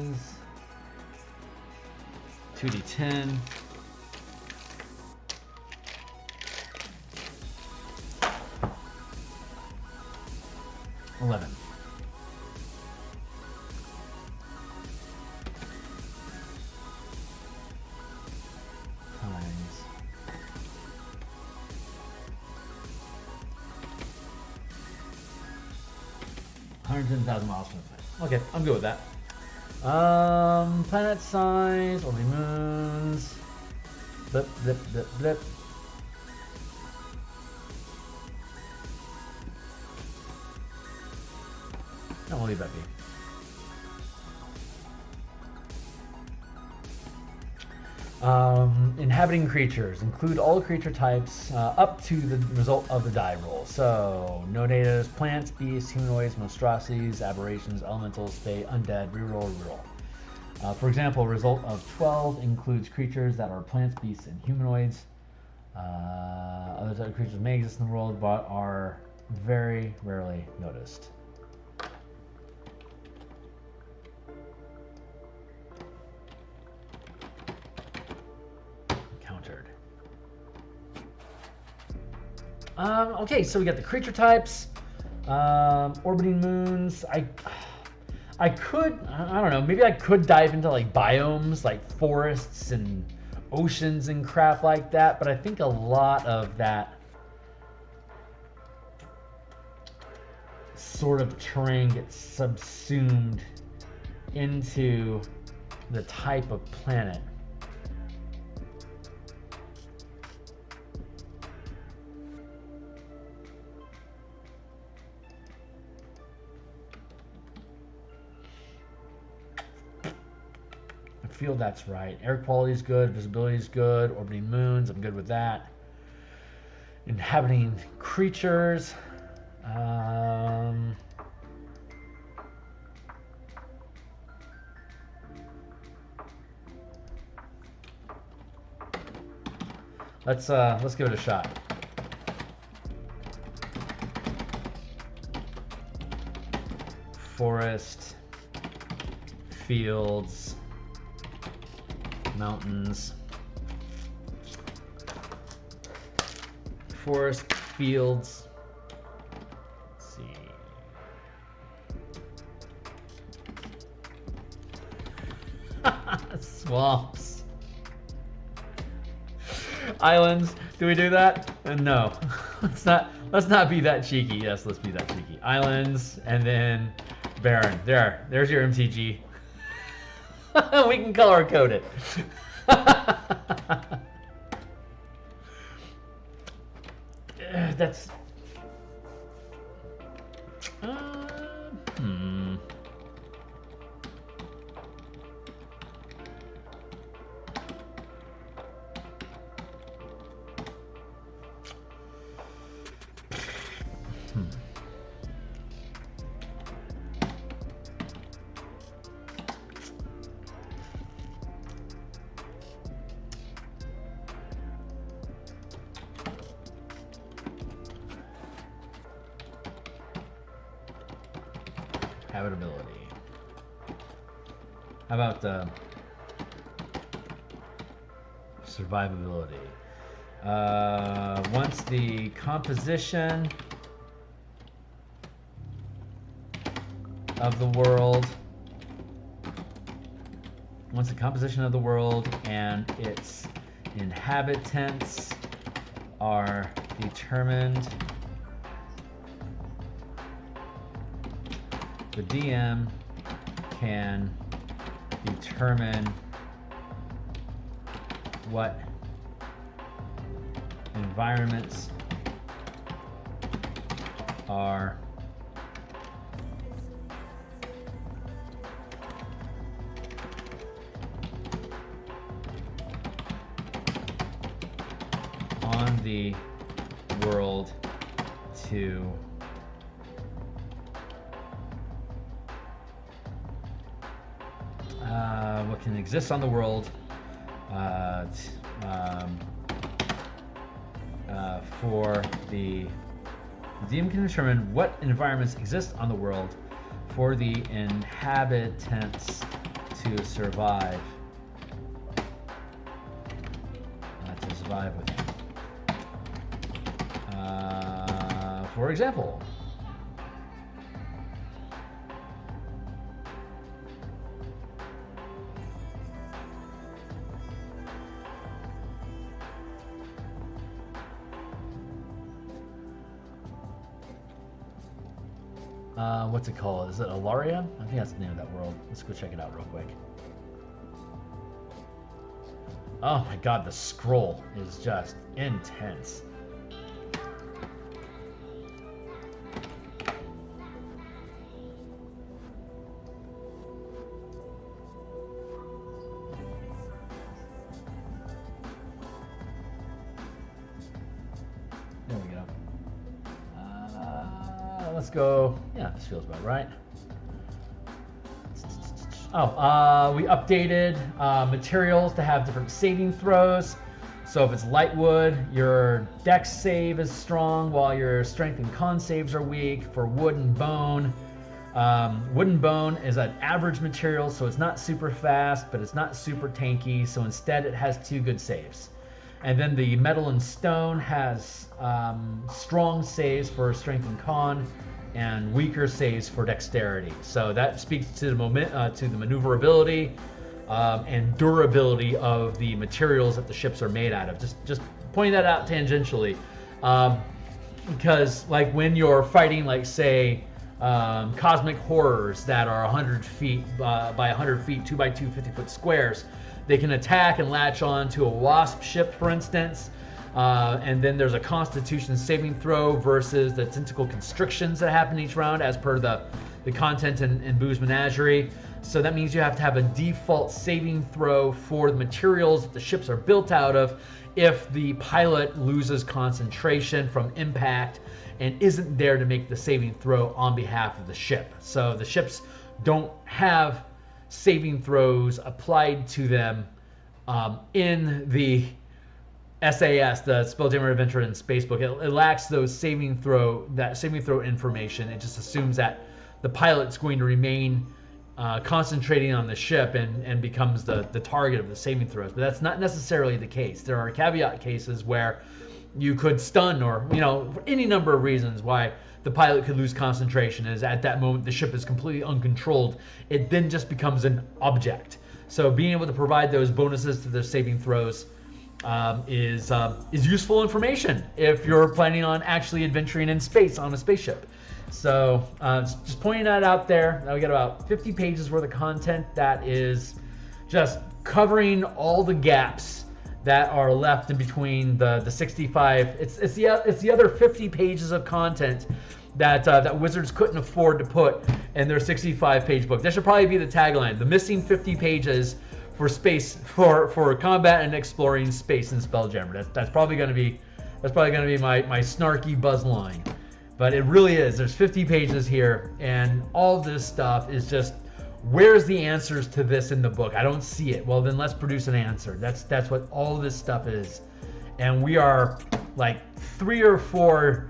is 2d10. $11. Times 110,000 miles from the planet. Okay, I'm good with that. Planet size, orbiting moons. Blip, blip, blip, blip. No, we'll leave that be. Inhabiting creatures. Include all creature types up to the result of the die roll. So, no natives, plants, beasts, humanoids, monstrosities, aberrations, elementals, fae, undead, reroll, reroll. For example, result of 12 includes creatures that are plants, beasts, and humanoids. Other types of creatures may exist in the world, but are very rarely noticed. Okay, so we got the creature types, orbiting moons. I don't know, maybe I could dive into like biomes, like forests and oceans and crap like that, but I think a lot of that sort of terrain gets subsumed into the type of planet. I feel that's right. Air quality is good, visibility is good, orbiting moons, I'm good with that. Inhabiting creatures. Let's give it a shot. Forest, fields, mountains, forest, fields. Let's see. Swamps. Islands. Do we do that? No. Let's not be that cheeky. Yes, let's be that cheeky. Islands and then barren. There's your MTG. We can color code it. That's habitability. How about survivability? Once the composition of the world, and its inhabitants are determined, the DM can determine what environments are on the world to what can exist on the world for the DM can determine what environments exist on the world for the inhabitants to survive. With. For example, what's it called? Is it Alaria? I think that's the name of that world. Let's go check it out real quick. Oh my god, the scroll is just intense. There we go. Let's go. Yeah, this feels about right. We updated materials to have different saving throws. So if it's light wood, your dex save is strong while your strength and con saves are weak. For wood and bone, is an average material, so it's not super fast, but it's not super tanky. So instead it has 2 good saves. And then the metal and stone has strong saves for strength and con, and weaker saves for dexterity. So that speaks to the maneuverability and durability of the materials that the ships are made out of. Just pointing that out tangentially, because like when you're fighting, like say, cosmic horrors that are 100 feet by 100 feet, 2 by 2 50-foot squares, they can attack and latch on to a wasp ship, for instance. And then there's a Constitution saving throw versus the tentacle constrictions that happen each round as per the content in Boo's Menagerie. So that means you have to have a default saving throw for the materials that the ships are built out of if the pilot loses concentration from impact and isn't there to make the saving throw on behalf of the ship. So the ships don't have saving throws applied to them in the SAS, the Spelljammer Adventure in Spacebook. It lacks those saving throw information. It just assumes that the pilot's going to remain concentrating on the ship and becomes the target of the saving throws. But that's not necessarily the case. There are caveat cases where you could stun, or for any number of reasons why the pilot could lose concentration. Is at that moment the ship is completely uncontrolled. It then just becomes an object. So being able to provide those bonuses to their saving throws is useful information if you're planning on actually adventuring in space on a spaceship. So just pointing that out there. Now we got about 50 pages worth of content that is just covering all the gaps that are left in between the 65. It's the other 50 pages of content that Wizards couldn't afford to put in their 65-page book. That should probably be the tagline: the missing 50 pages for space for combat and exploring space in Spelljammer. That's probably going to be my snarky buzz line. But it really is. There's 50 pages here, and all this stuff is just, where's the answers to this in the book? I don't see it. Well, then let's produce an answer. That's what all this stuff is. And we are like 3 or 4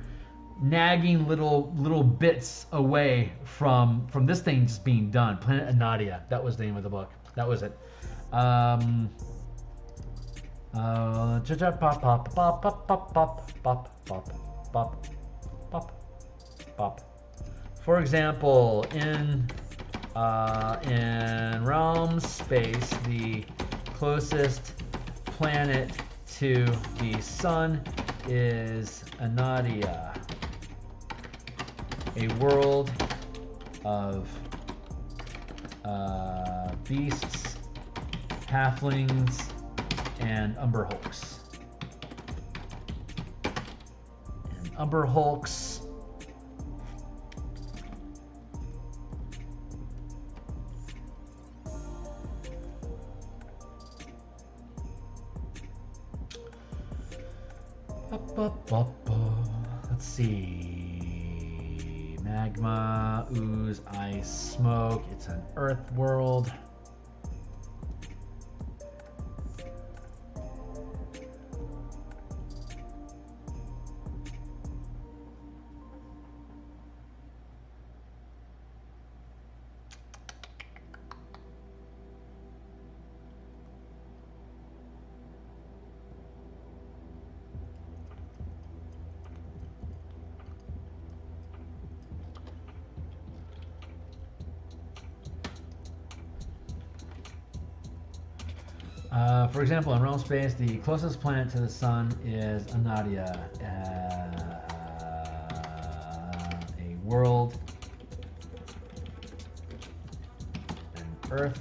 nagging little bits away from this thing just being done. Planet Anadia. That was the name of the book. That was it. For example, in realm space, the closest planet to the sun is Anadia, a world of beasts, halflings, and umber hulks. And umber hulks let's see. Magma, ooze, ice, smoke. It's an earth world. For example, in realm space, the closest planet to the sun is Anadia, a world, an earth,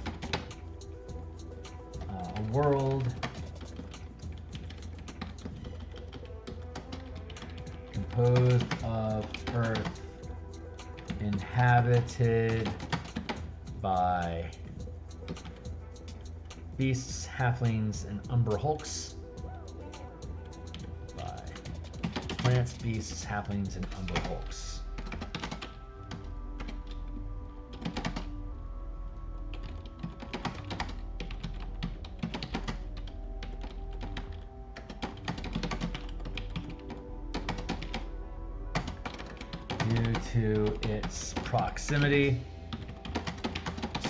a world composed of earth, inhabited by beasts, halflings, and umber hulks. By plants, beasts, halflings, and umber hulks. Due to its proximity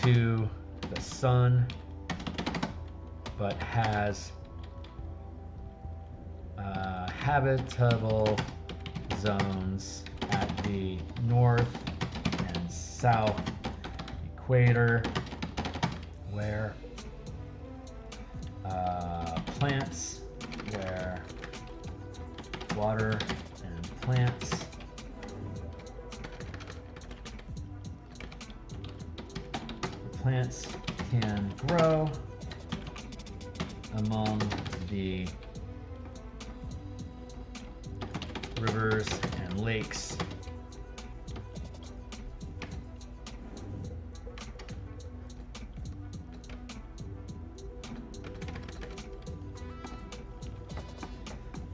to the sun, but has habitable zones at the north and south equator, where plants, where water and plants can grow among the rivers and lakes,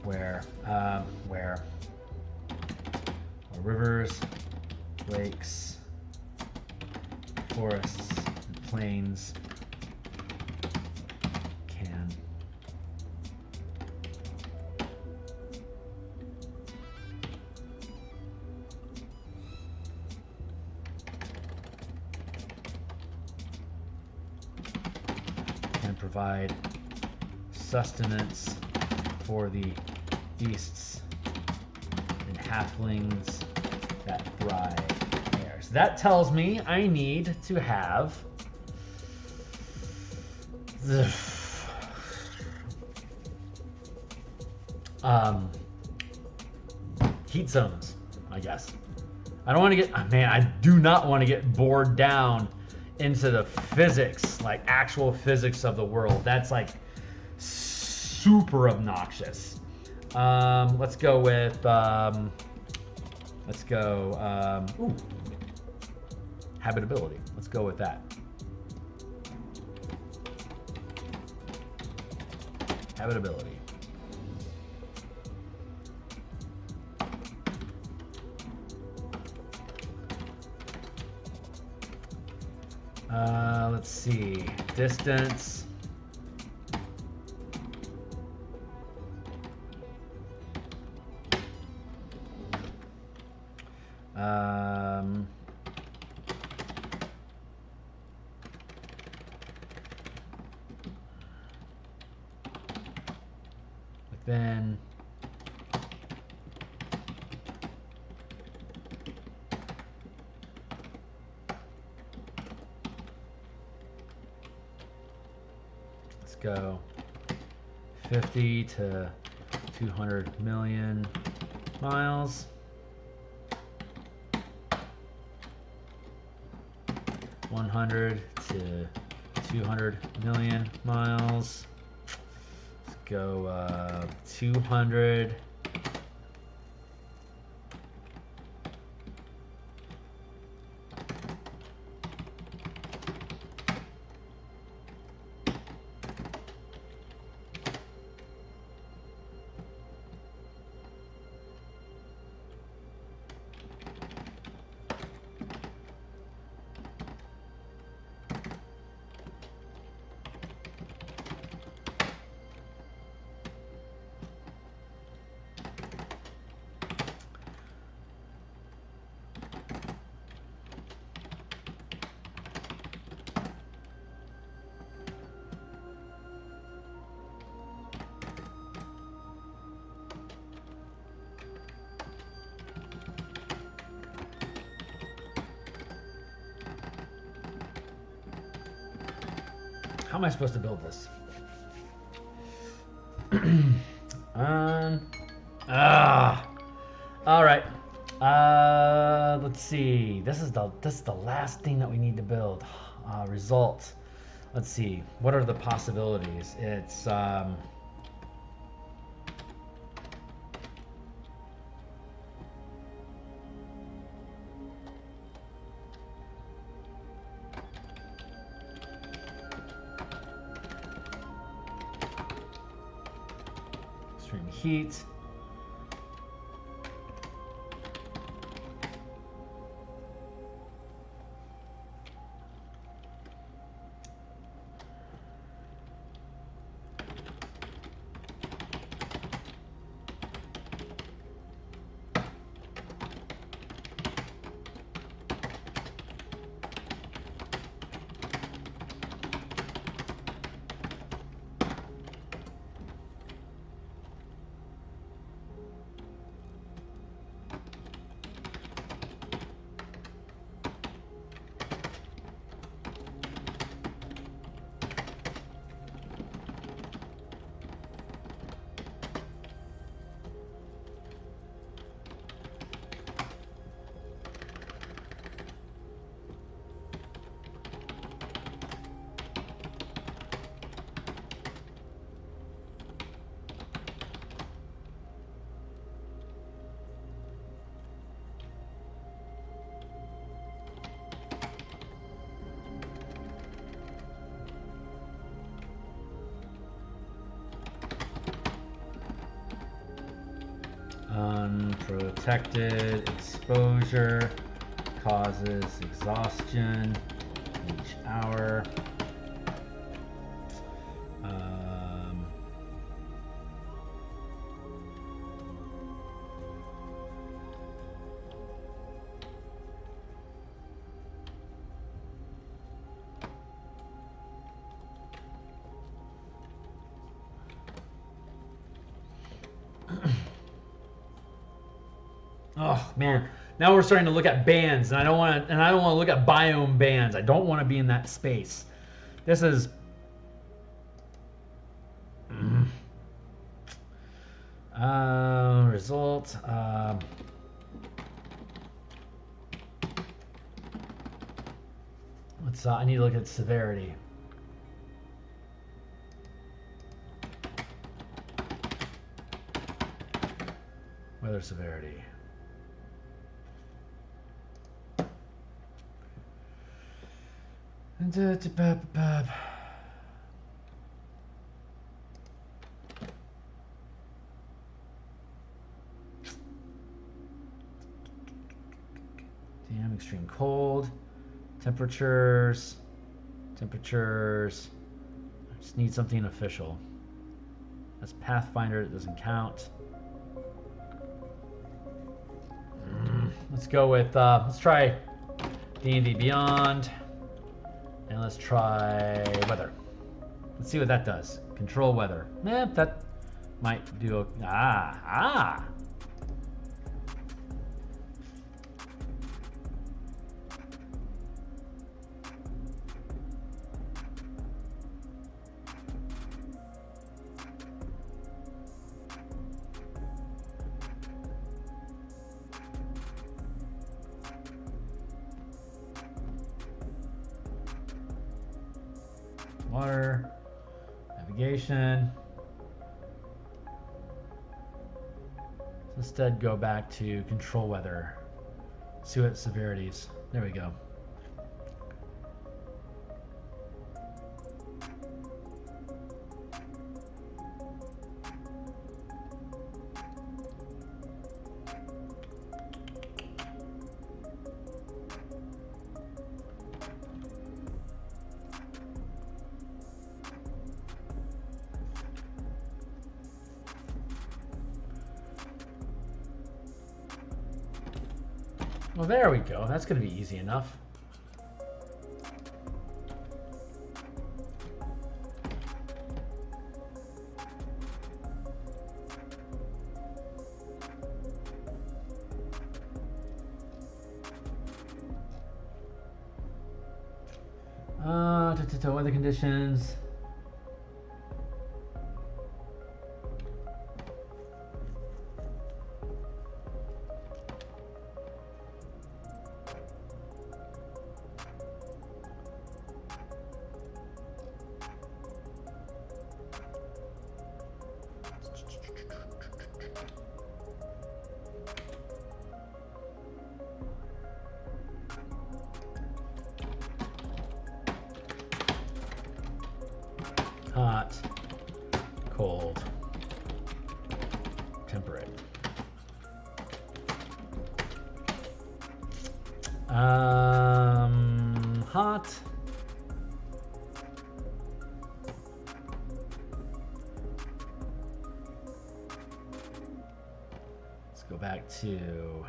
where rivers, lakes, forests, and plains provide sustenance for the beasts and halflings that thrive there. So that tells me I need to have the heat zones, I guess. I don't want to get, man, I do not want to get bored down into the physics, like actual physics of the world. That's like super obnoxious. Let's go with, habitability. Let's go with that. Habitability. Let's see, distance. Then let's go 50 to 200 million miles. 100 to 200 million miles. Let's go 200. How am I supposed to build this? All right. Let's see. This is the last thing that we need to build. Results. Let's see. What are the possibilities? It's extreme heat. Unprotected exposure causes exhaustion each hour. Oh man, now we're starting to look at bands, and I don't want to look at biome bands. I don't want to be in that space. This is result. Let's. I need to look at severity. Weather severity. Damn, extreme cold. Temperatures. I just need something official. That's Pathfinder, it doesn't count. Let's go with, let's try D&D Beyond. And let's try weather. Let's see what that does. Control weather. That might do. Water, navigation. So instead, go back to control weather. See what severities. There we go. Well, there we go. That's going to be easy enough. Weather conditions. Hot, cold, temperate. Hot. Let's go back to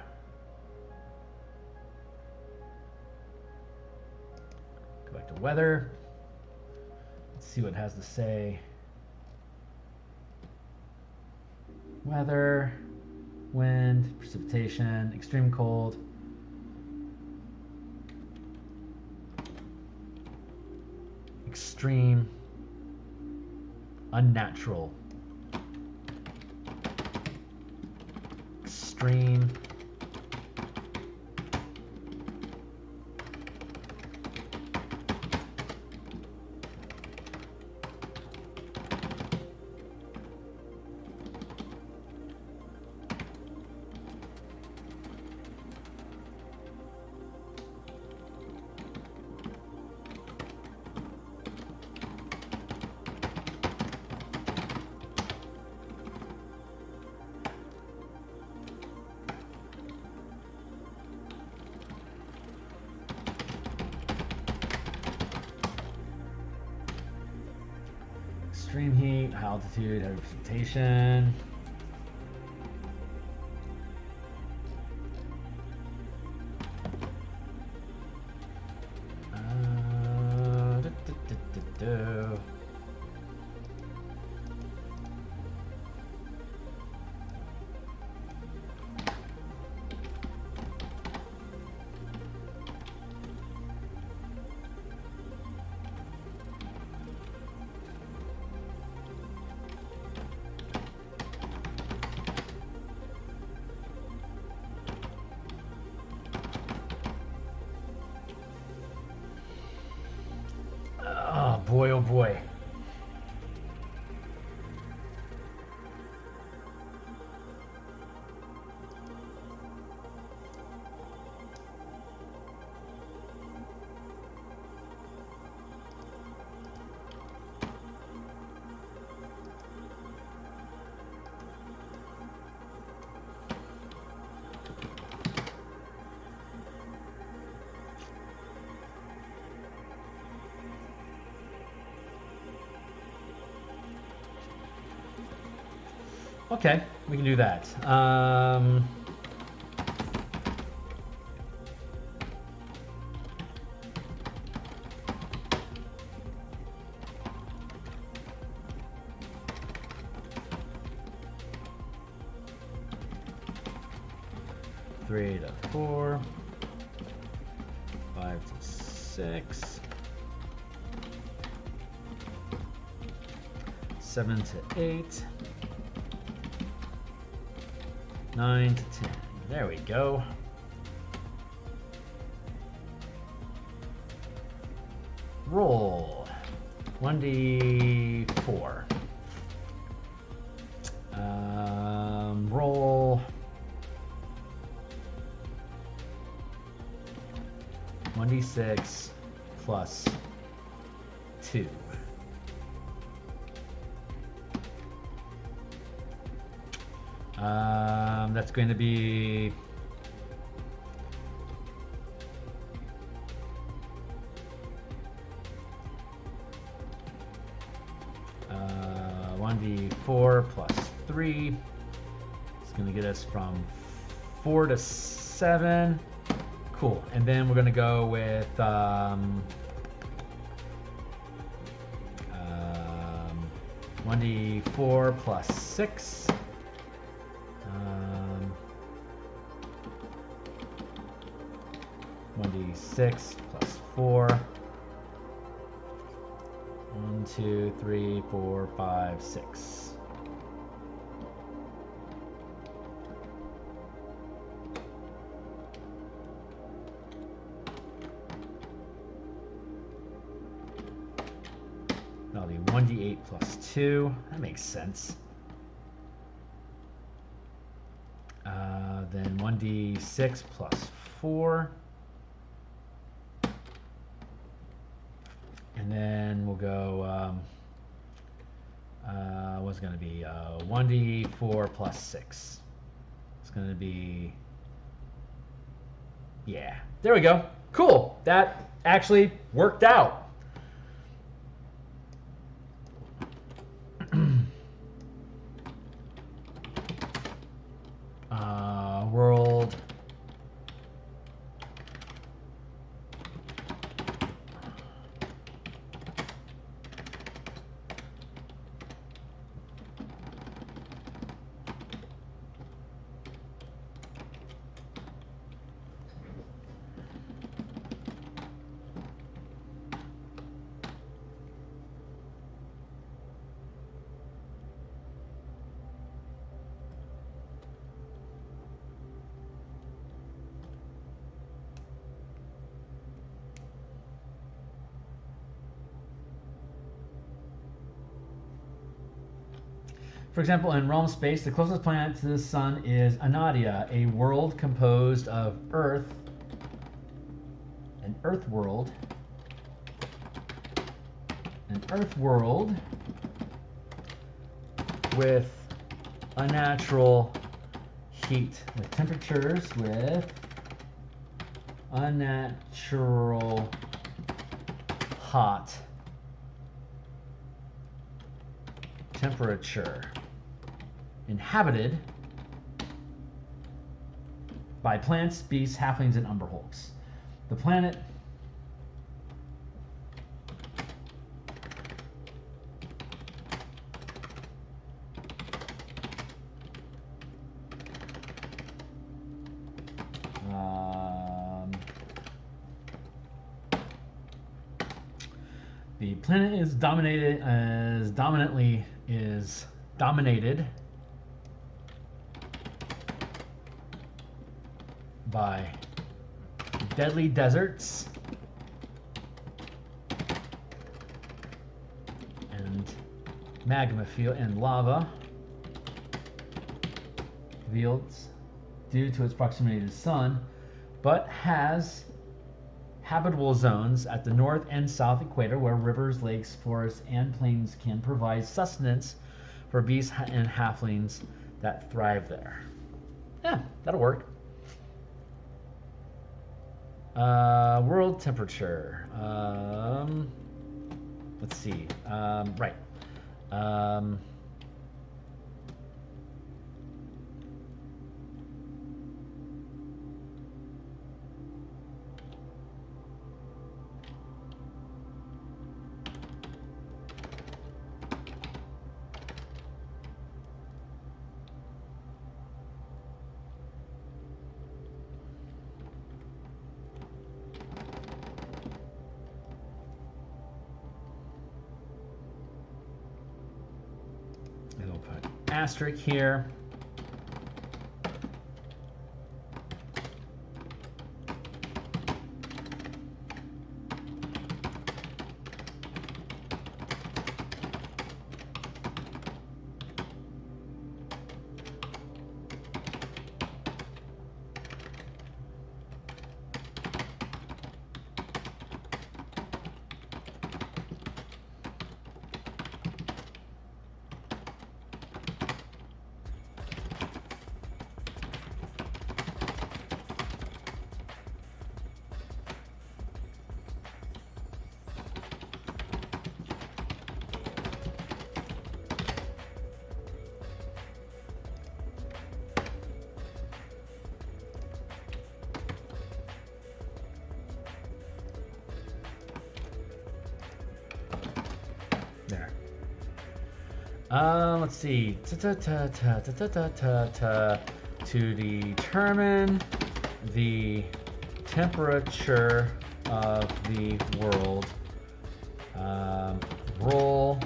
weather. See what it has to say. Weather, wind, precipitation, extreme cold. Extreme, unnatural. Extreme. Extreme heat, high altitude, heavy precipitation. Boy, oh boy. Okay, we can do that. 3 to 4, 5 to 6, 7 to 8, 9 to 10. There we go. Roll 1d4. Roll 1d6 plus 2. That's going to be 1d4 plus 3. It's going to get us from 4 to 7. Cool. And then we're going to go with 1d4 plus 6. 1d6 plus 4. 1, 2, 3, 4, 5, 6. That'll be 1d8 plus 2. That makes sense. Then 1d6 plus 4. And then we'll go, what's going to be 1d4 plus 6. It's going to be, yeah, there we go. Cool. That actually worked out. World. For example, in realm space, the closest planet to the sun is Anadia, a world composed of Earth, an Earth world with unnatural heat, with temperatures with unnatural hot temperature, inhabited by plants, beasts, halflings, and umberhulks. The planet is dominated by deadly deserts and magma field and lava fields due to its proximity to the sun, but has habitable zones at the north and south equator where rivers, lakes, forests, and plains can provide sustenance for beasts and halflings that thrive there. Yeah, that'll work. World temperature. Let's see. Right. put asterisk here. There. Let's see. To determine the temperature of the world, roll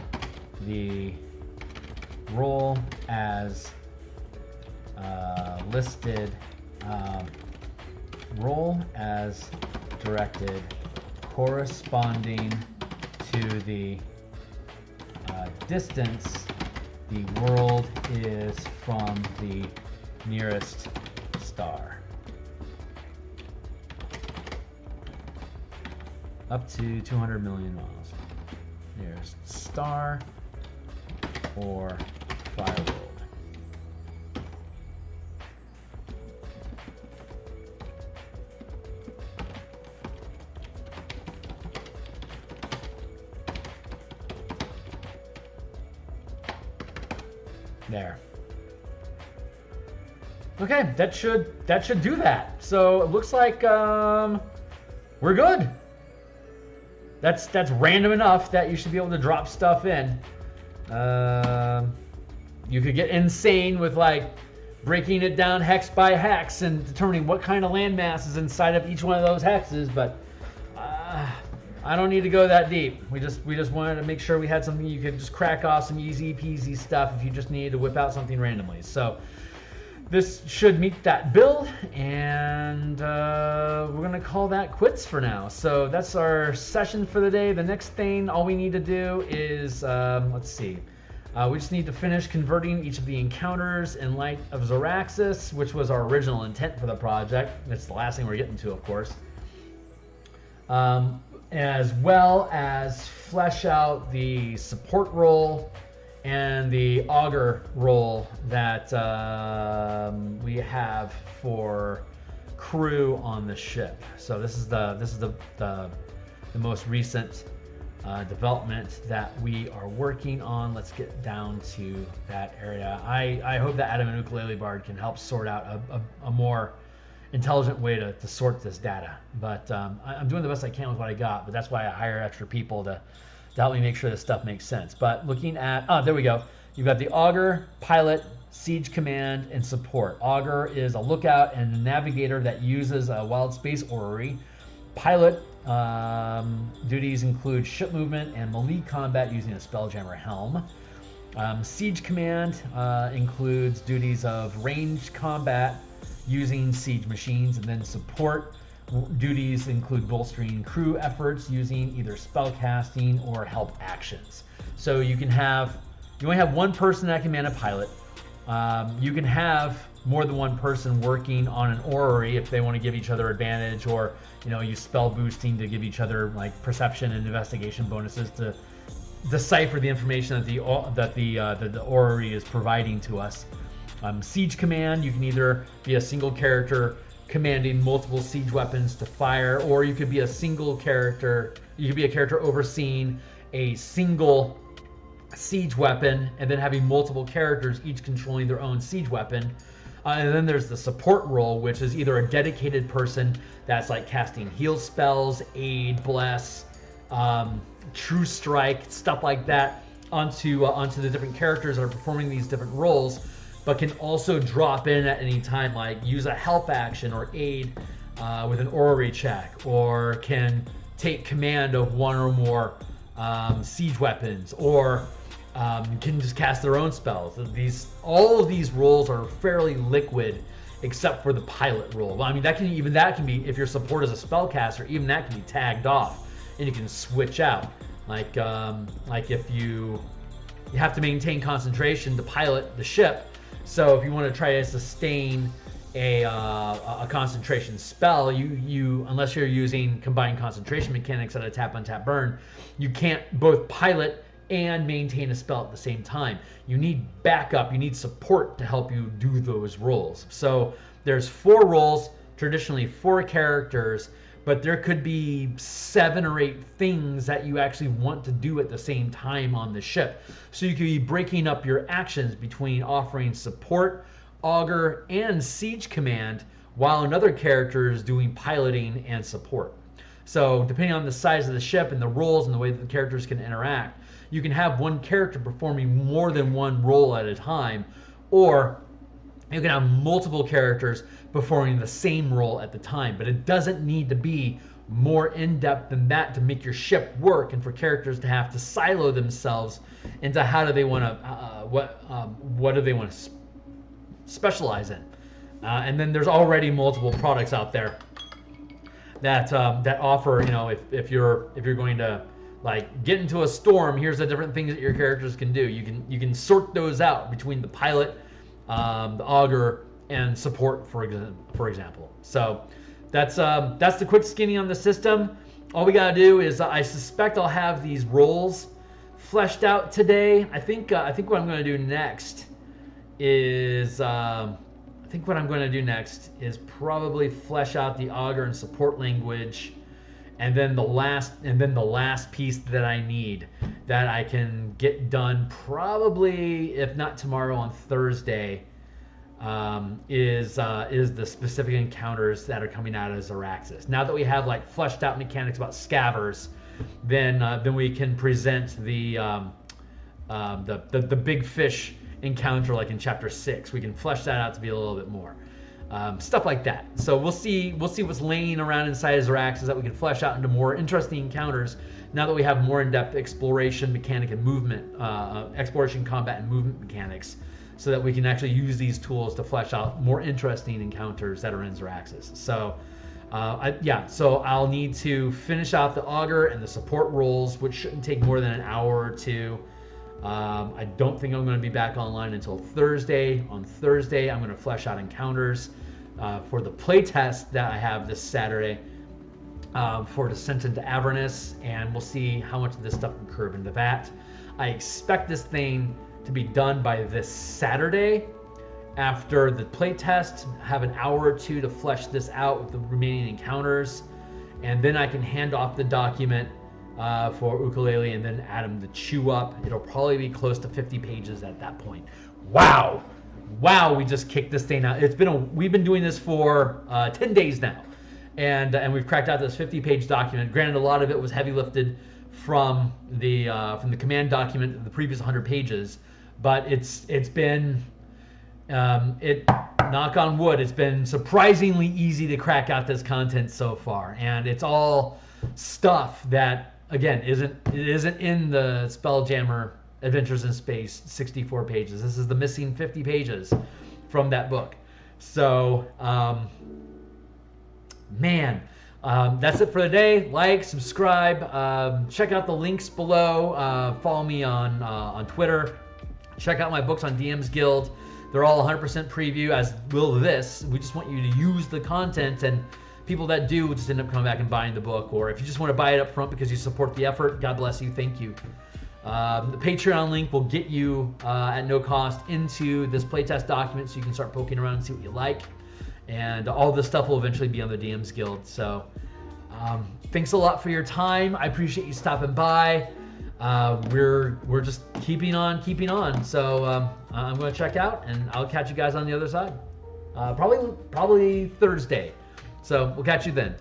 as listed. Roll as directed, corresponding to the distance the world is from the nearest star. Up to 200 million miles. Nearest star or fireworld. There. Okay, that should do that. So it looks like we're good. That's random enough that you should be able to drop stuff in. You could get insane with like breaking it down hex by hex and determining what kind of landmass is inside of each one of those hexes, but I don't need to go that deep. We just wanted to make sure we had something you could just crack off some easy peasy stuff if you just needed to whip out something randomly. So this should meet that build, and we're gonna call that quits for now. So that's our session for the day. The next thing, all we need to do is, let's see. We just need to finish converting each of the encounters in Light of Zoraxis, which was our original intent for the project. It's the last thing we're getting to, of course. As well as flesh out the support role and the augur role that we have for crew on the ship. So this is the most recent development that we are working on. Let's get down to that area. I hope that Adam and Ukulele Bard can help sort out a more intelligent way to sort this data, but I'm doing the best I can with what I got, but that's why I hire extra people to help me make sure this stuff makes sense. But looking at, there we go. You've got the augur, pilot, siege command, and support. Augur is a lookout and a navigator that uses a wild space orrery. Pilot duties include ship movement and melee combat using a Spelljammer helm. Siege command includes duties of ranged combat using siege machines, and then support duties include bolstering crew efforts using either spellcasting or help actions. So you only have one person that can man a pilot. You can have more than one person working on an orrery if they want to give each other advantage, or use spell boosting to give each other like perception and investigation bonuses to decipher the information that the orrery is providing to us. Siege command, you can either be a single character commanding multiple siege weapons to fire, or you could be a single character. You could be a character overseeing a single siege weapon and then having multiple characters each controlling their own siege weapon. And then there's the support role, which is either a dedicated person that's like casting heal spells, aid, bless, true strike, stuff like that onto the different characters that are performing these different roles, but can also drop in at any time, like use a help action or aid with an orrery check, or can take command of one or more siege weapons, or can just cast their own spells. All of these roles are fairly liquid, except for the pilot role. Well, I mean, that can be, if your support is a spellcaster, even that can be tagged off, and you can switch out. Like if you have to maintain concentration to pilot the ship. So if you want to try to sustain a concentration spell, you unless you're using combined concentration mechanics at a tap on tap burn, you can't both pilot and maintain a spell at the same time. You need backup, you need support to help you do those roles. So there's 4 roles, traditionally 4 characters, but there could be 7 or 8 things that you actually want to do at the same time on the ship. So you could be breaking up your actions between offering support, augur, and siege command, while another character is doing piloting and support. So depending on the size of the ship and the roles and the way that the characters can interact, you can have one character performing more than one role at a time, or you can have multiple characters performing the same role at the time. But it doesn't need to be more in-depth than that to make your ship work, and for characters to have to silo themselves into how do they want to, what do they want to specialize in. And then there's already multiple products out there that offer, you know, if you're going to like get into a storm, here's the different things that your characters can do. You can sort those out between the pilot, the augur, and support, for example. So that's the quick skinny on the system. All we gotta do is I suspect I'll have these roles fleshed out today. I think what I'm going to do next is probably flesh out the augur and support language. And then the last piece that I need, that I can get done probably, if not tomorrow, on Thursday, is the specific encounters that are coming out of Zaraxis. Now that we have like fleshed out mechanics about scavers, then we can present the big fish encounter like in chapter 6. We can flesh that out to be a little bit more. Stuff like that. So we'll see what's laying around inside Zaraxis that we can flesh out into more interesting encounters now that we have more in-depth exploration mechanic and movement, exploration, combat, and movement mechanics, so that we can actually use these tools to flesh out more interesting encounters that are in Zaraxis. So so I'll need to finish out the augur and the support roles, which shouldn't take more than an hour or 2. I don't think I'm going to be back online until Thursday. On Thursday, I'm going to flesh out encounters for the playtest that I have this Saturday for Descent into Avernus, and we'll see how much of this stuff can curve into that. I expect this thing to be done by this Saturday. After the playtest, have an hour or 2 to flesh this out with the remaining encounters, and then I can hand off the document for Ukulele and then Adam to chew up. It'll probably be close to 50 pages at that point. Wow, we just kicked this thing out. We've been doing this for 10 days now, and we've cracked out this 50-page document. Granted, a lot of it was heavy lifted from the command document, the previous 100 pages, but it's been knock on wood, it's been surprisingly easy to crack out this content so far, and it's all stuff that, again, isn't in the Spelljammer Adventures in Space 64 pages. This is the missing 50 pages from that book. So, that's it for the day. Like, subscribe, check out the links below. Follow me on Twitter. Check out my books on DMsGuild. They're all 100% preview, as will this. We just want you to use the content, and people that do just end up coming back and buying the book. Or if you just want to buy it up front because you support the effort, God bless you, thank you. The Patreon link will get you at no cost into this playtest document, so you can start poking around and see what you like. And all this stuff will eventually be on the DMsGuild. So thanks a lot for your time. I appreciate you stopping by. We're just keeping on. So I'm going to check out, and I'll catch you guys on the other side. Probably Thursday. So we'll catch you then.